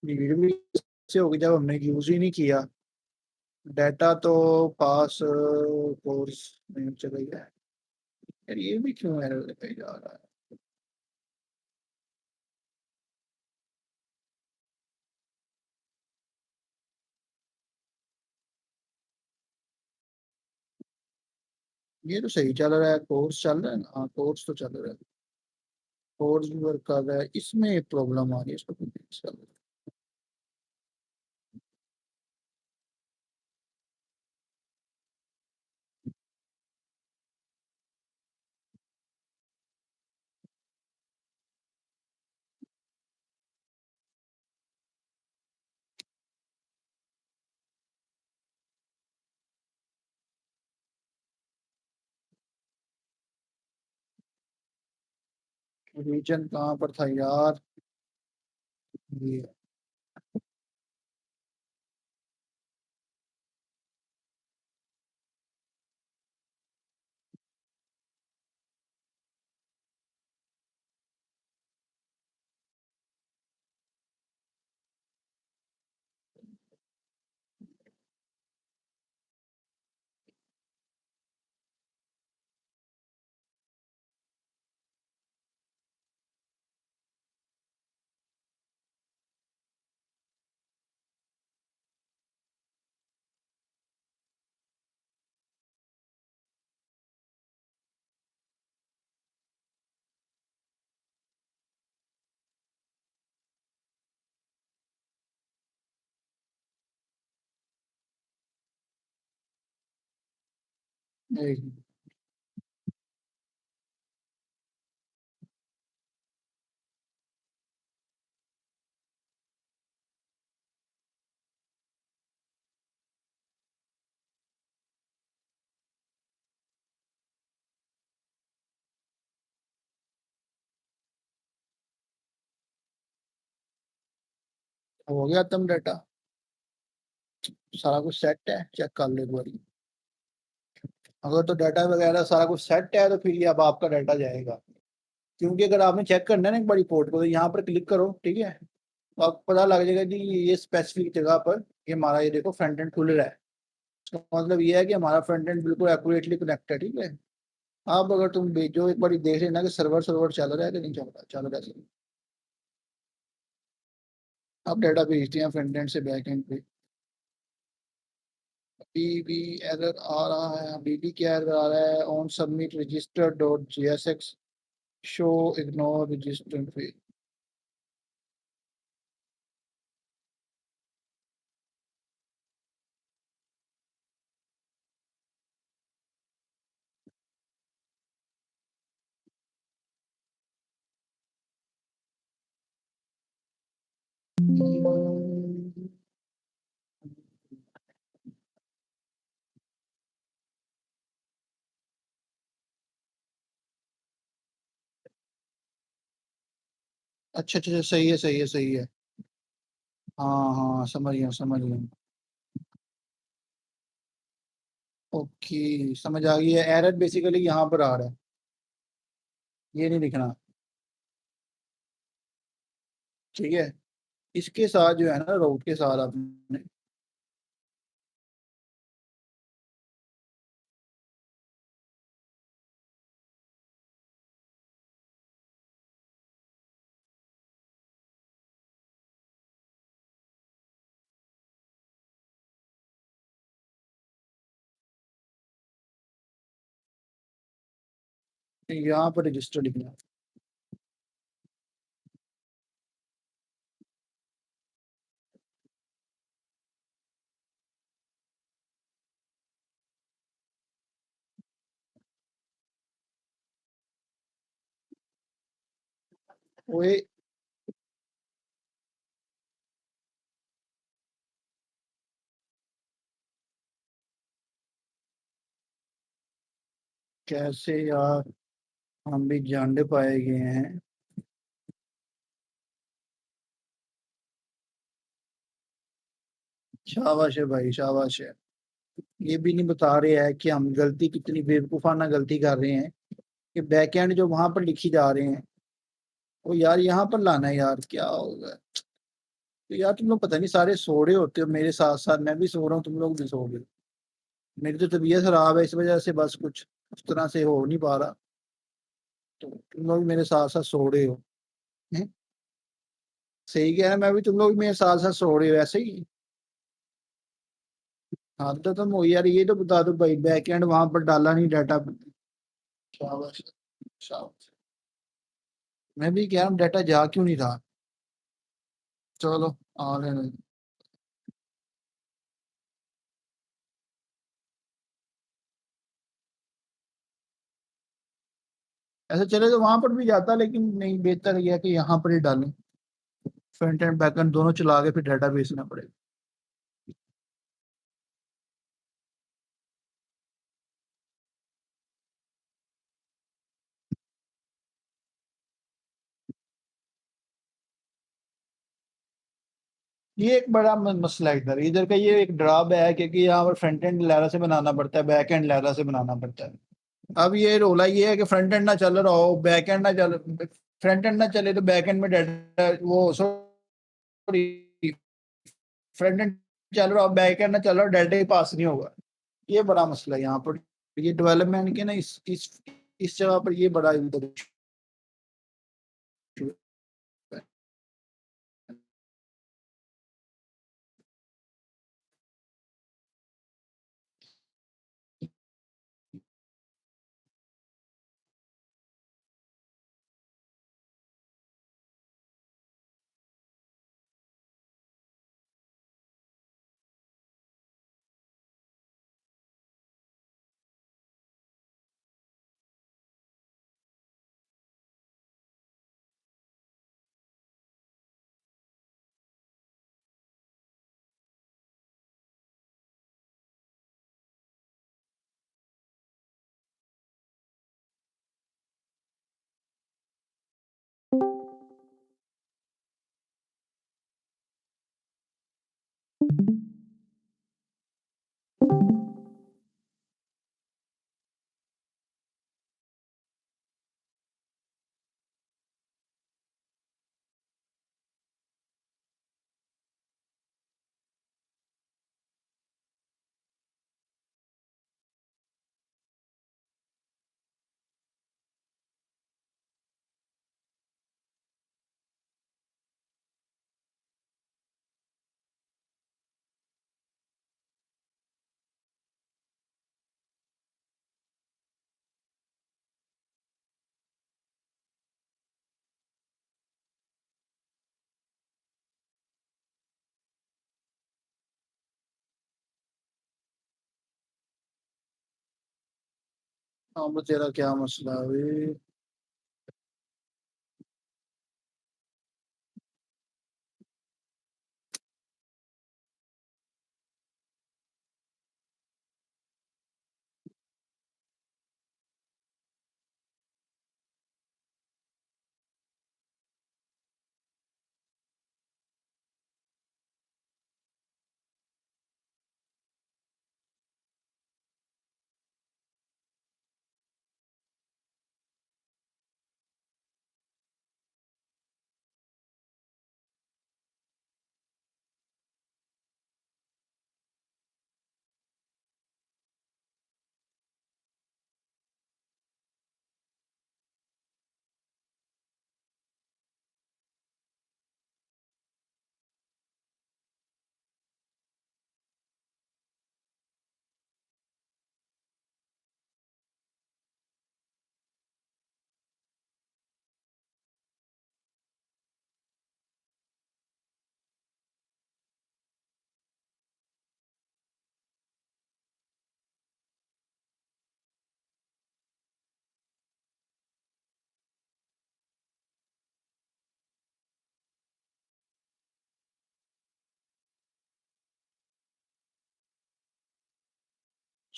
Read भी से होगी जब हमने यूज ही नहीं किया। डाटा तो पास कोर्स नहीं चला गया। यार ये भी क्यों एरर लेके जा रहा है? ये तो सही चल रहा है, कोर्स चल रहा है ना, हाँ कोर्स तो चल रहा है। कोर्स भी वर्क कर रहा है, इसमें प्रॉब्लम आ रही है, इसको फिक्स कर। रीजन कहाँ पर था यार? ये एक हो गया तुम डाटा, सारा कुछ सेट है, चेक कर लो एक बारी। अगर तो डाटा वगैरह सारा कुछ सेट है तो फिर ये अब आपका डाटा जाएगा। क्योंकि अगर आपने चेक करना है ना एक बारी पोर्ट को, तो यहाँ पर क्लिक करो, ठीक है, तो आपको पता लग जाएगा कि ये स्पेसिफिक जगह पर ये हमारा, ये देखो फ्रंट एंड खुल रहा है। इसका मतलब ये है कि हमारा फ्रंट एंड बिल्कुल एक्यूरेटली कनेक्ट है, ठीक है। अब अगर तुम भेजो एक बार देख लेना कि सर्वर सर्वर चल रहा है कि नहीं चल रहा, चल रहा है। अब डाटा भेजते हैं फ्रंट एंड से बैक एंड पे। अभी भी एरर आ रहा है, अभी भी क्या एरर आ रहा है? On submit register dot JSX show ignore register पे। अच्छा अच्छा अच्छा, सही है सही है सही है। हाँ हाँ समझ गया समझ गया। ओके समझ आ गई है, एरर बेसिकली यहाँ पर आ रहा है, ये नहीं दिखना। ठीक है, इसके साथ जो है ना, राउट के साथ आपने यहाँ पर रजिस्टर लिखना है। ओए कैसे यार, हम भी जानने पाए गए हैं। शाबाश है भाई, शाबाश है। ये भी नहीं बता रहे हैं कि हम गलती कितनी बेवकूफाना गलती कर रहे हैं कि बैकएंड जो वहां पर लिखी जा रहे हैं वो यार यहाँ पर लाना है। यार क्या होगा। तो यार तुम लोग पता नहीं सारे सो रहे होते हो मेरे साथ साथ, मैं भी सो रहा हूँ, तुम लोग भी सो रहे हो। मेरी तो तबीयत खराब है इस वजह से बस कुछ उस तरह से हो नहीं पा रहा। तो तुम लोग भी मेरे साथ साथ सो रहे हो। हैं? सही कह रहा, मैं भी, तुम लोग भी मेरे साथ साथ सो रहे हो ऐसे ही। हाँ तो तुम हो यार, ये तो बता दो भाई बैकएंड वहां पर डाला नहीं डाटा। शाबाश, शाबाश। मैं भी कह रहा हूँ डाटा जा क्यों नहीं रहा। चलो आ रहे हैं। ऐसे चले तो वहां पर भी जाता, लेकिन नहीं, बेहतर यह है कि यहाँ पर ही डालें। फ्रंट एंड बैक एंड दोनों चला के फिर डाटा भेजना पड़ेगा। ये एक बड़ा मसला है इधर इधर का, ये एक ड्रॉबैक है क्योंकि यहाँ पर फ्रंट एंड लैरा से बनाना पड़ता है, बैक एंड लैरा से बनाना पड़ता है। अब ये रोला ये है कि फ्रंट एंड ना चल रहा हो, बैक एंड ना चल, फ्रंट एंड ना चले तो बैक एंड में डाटा वो सॉरी, फ्रंट एंड चल रहा हो बैक एंड ना चल रहा हो, डाटा ही पास नहीं होगा। ये बड़ा मसला है यहाँ पर। ये डेवलपमेंट के ना इस जगह पर ये बड़ा इधर issue है। हाँ वो तेरा क्या मसला है भाई।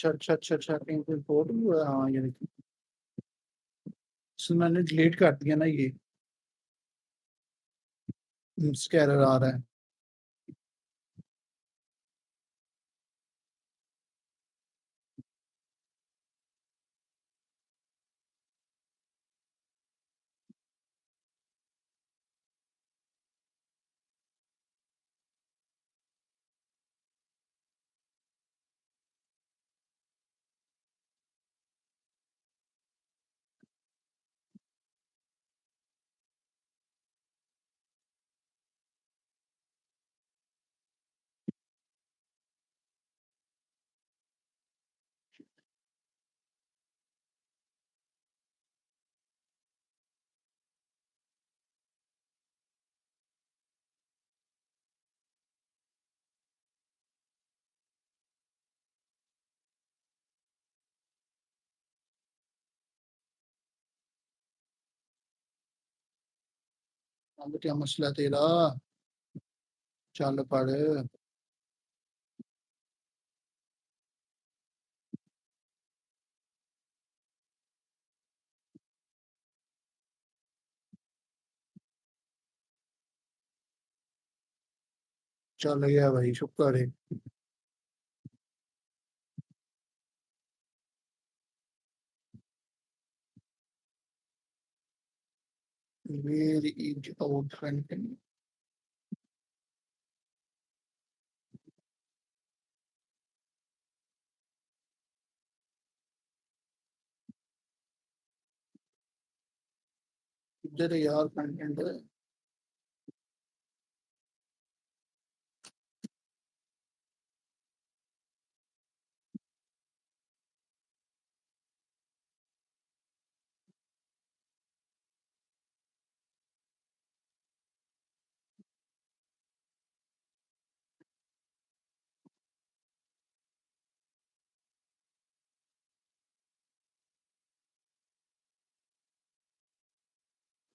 अच्छा अच्छा अच्छा, कहीं पे रिपोर्ट भी हुआ है? हाँ ये देखिए, इसमें मैंने डिलीट कर दिया ना ये, इसका एरर आ रहा है। अब क्या मसला तेरा? चल पड़। चल गया भाई, शुक्र है। Where is out front. इधर है यार कंटेंट।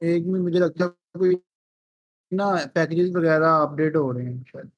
1 मिनट, मुझे लगता है कोई ना पैकेजेस वगैरह अपडेट हो रहे हैं शायद।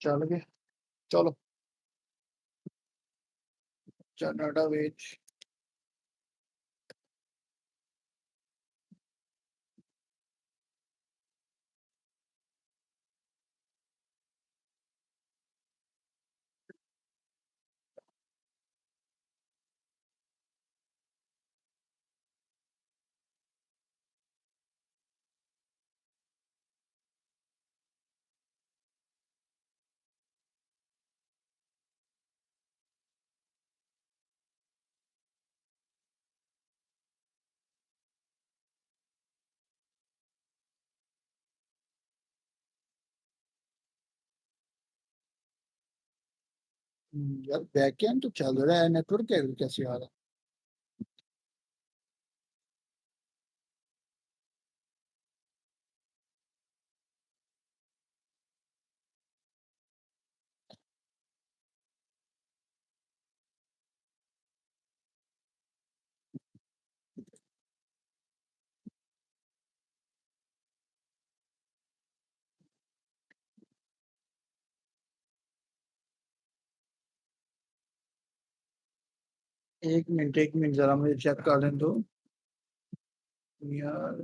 चल गए। चलो। चल डाटा वेच। यार बैकएंड तो चल रहा है, नेटवर्क कैसे आ रहा है? 1 मिनट 1 मिनट, जरा मुझे चेक कर लें तो। यार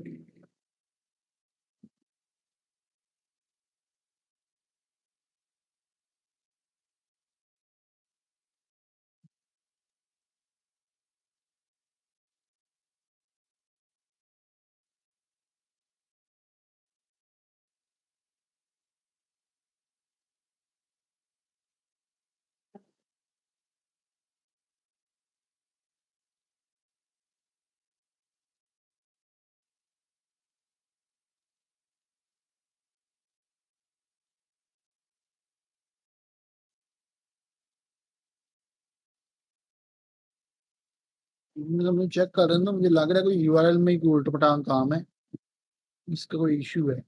मतलब मैं चेक कर रहा हूँ ना, मुझे लग रहा है कोई यूआरएल में ही कोई उल्ट-पटांग काम है। इसका कोई इश्यू है।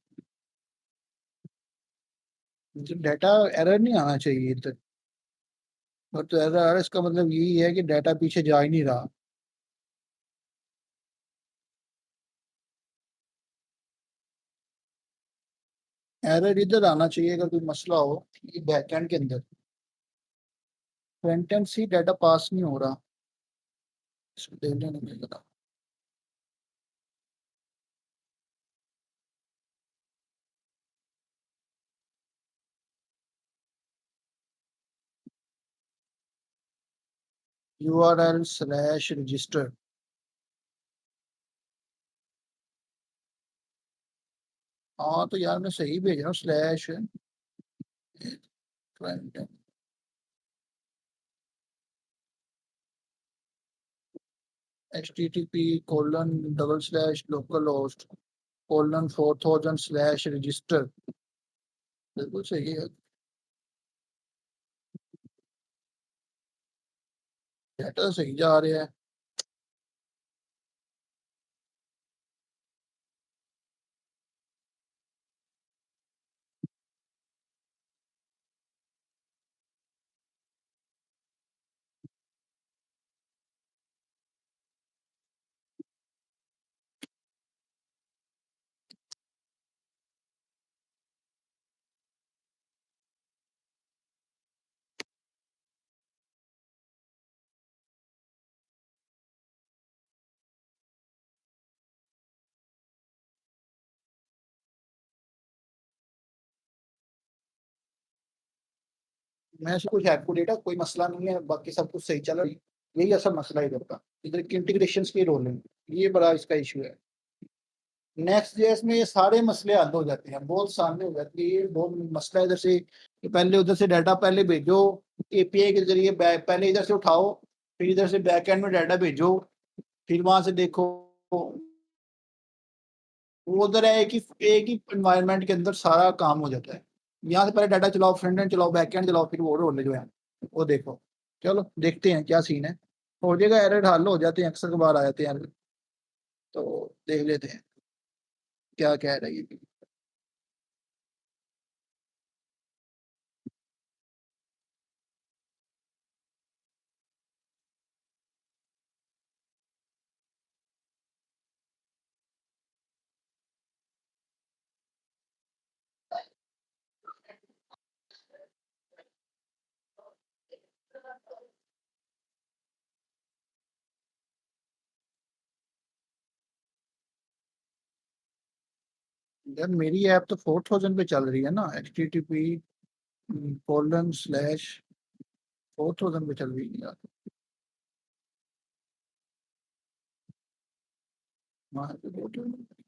मुझे डाटा एरर नहीं आना चाहिए इधर। और तो एरर आ रहा है, इसका मतलब यही है कि डाटा पीछे जा ही नहीं रहा। एरर इधर आना चाहिए अगर कोई मसला हो, ये बैकएंड के अंदर। फ्रंट एंड से डाटा पास नहीं हो रहा। इसको देख लेने में जरा। URL/register। हाँ तो यार मैं सही भेज रहा हूँ स्लैश फ्रंट एंड। http://localhost:4000/register। बिल्कुल सही है। डाटा सही जा रहा है। मैं से कुछ हेल्प डेटा कोई मसला नहीं है, बाकी सब कुछ सही चल रहा है। यही असल मसला है इधर का। इधर की इंटीग्रेशन की रोल है। ये बड़ा इसका इशू है। नेक्स्ट जेएस में ये सारे मसले हल हो जाते हैं, बहुत सामने हो जाती है। ये बहुत मसला है इधर से कि पहले उधर से डाटा पहले भेजो एपीआई के जरिए, पहले इधर से उठाओ, फिर इधर से बैकएंड में डाटा भेजो, फिर वहां से देखो। वो उधर है कि एक ही एनवायरनमेंट के अंदर सारा काम हो जाता है। यहाँ से पहले डाटा चलाओ, फ्रंट एंड चलाओ, बैक एंड चलाओ, फिर वो रोल जो है वो देखो। चलो देखते हैं क्या सीन है। हो जाएगा, एरर हल हो जाते हैं, अक्सर के बार आ जाते हैं। तो देख लेते हैं क्या कह रही है। यार मेरी ऐप तो 4000 पे चल रही है ना, http://4000 पे चल रही है यार। वहाँ पे 4000।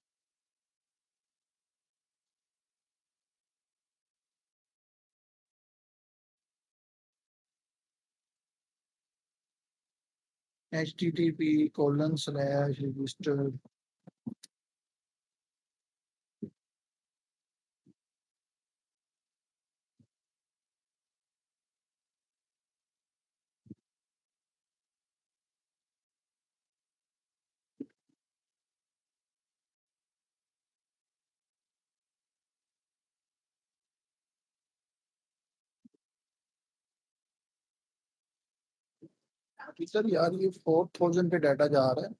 http://register। सर यार ये 4000 पे डाटा जा रहा है।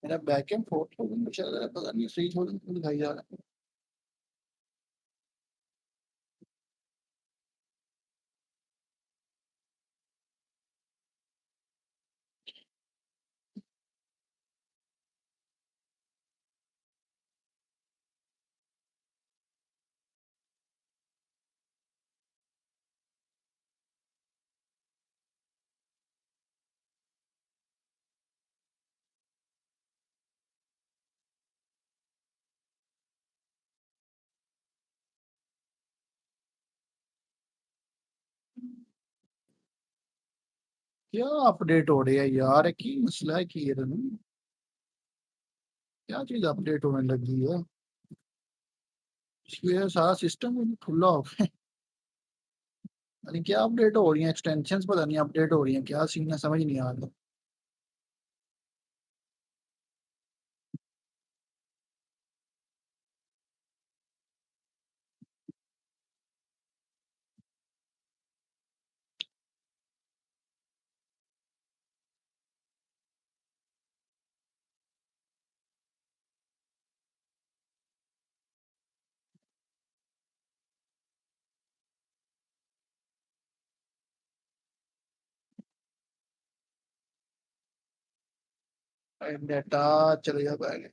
मेरा बैकएंड 4000 पे चल रहा है, पता नहीं 3000 पे दिखाई जा रहा है। क्या अपडेट हो रही है यार, की मसला है कि ये क्या चीज अपडेट होने लगी है। इसलिए सारा सिस्टम खुला हो गया। यानी क्या अपडेट हो रही है, एक्सटेंशंस पता नहीं अपडेट हो रही है, क्या सीन है समझ नहीं आ रहा। डेटा चले गया बैग।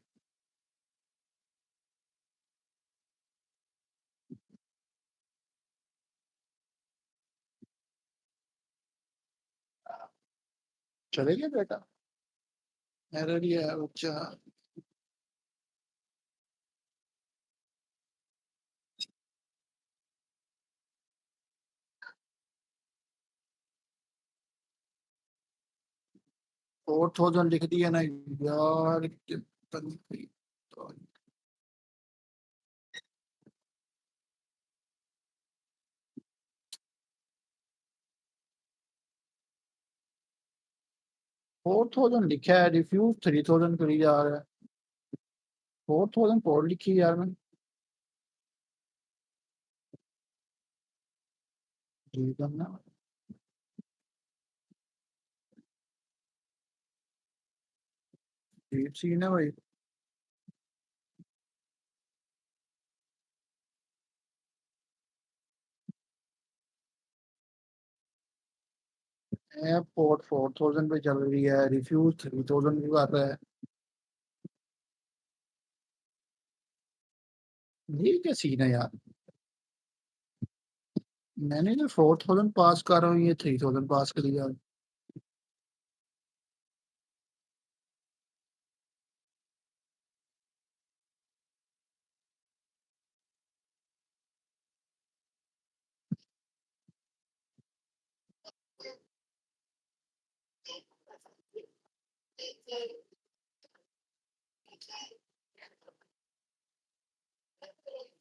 चले गया डेटा। एरर ही है बच्चा। 4000 लिख दिया ना यार। 4000 लिखा है, रिफ्यूज 3000 करी जा रहा है। 4000 कोड लिखी यार मैंने। जी करना। डीप सीन है भाई। एयरपोर्ट 4000 पे चल रही है, रिफ्यूज 3000 भी कर रहा है। ये क्या सीन है यार। मैंने जो 4000 पास कर रहा हूँ, ये 3000 पास कर दिया।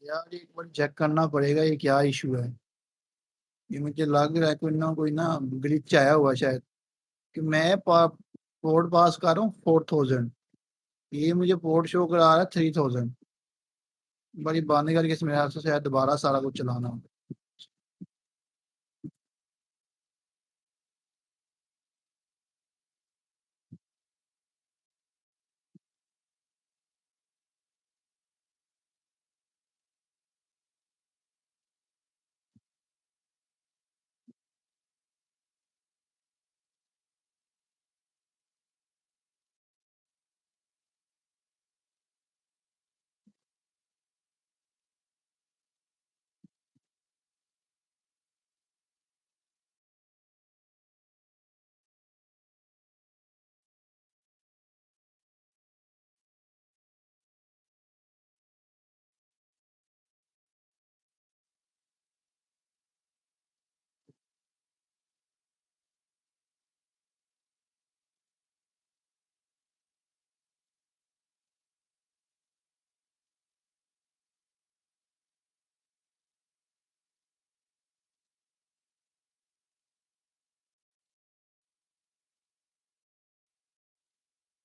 यार एक बार चेक करना पड़ेगा ये क्या इशू है। ये मुझे लग रहा है कोई ना ग्लिच आया हुआ शायद। कि मैं पोर्ट पास कर रहा हूँ 4000, ये मुझे पोर्ट शो करा रहा है 3000। बड़ी बंद करके इसमें मेरे से शायद दोबारा सारा कुछ चलाना हो।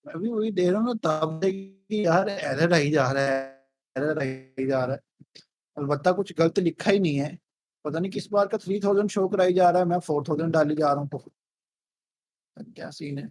मैं भी वही दे रहा हूँ ना तब से कि यार एरर आई जा रहा है, एरर आई जा रहा है। अलबत्ता कुछ गलत लिखा ही नहीं है। पता नहीं किस बार का 3000 शो कराई जा रहा है, मैं 4000 डाली जा रहा हूँ तो क्या सीन है।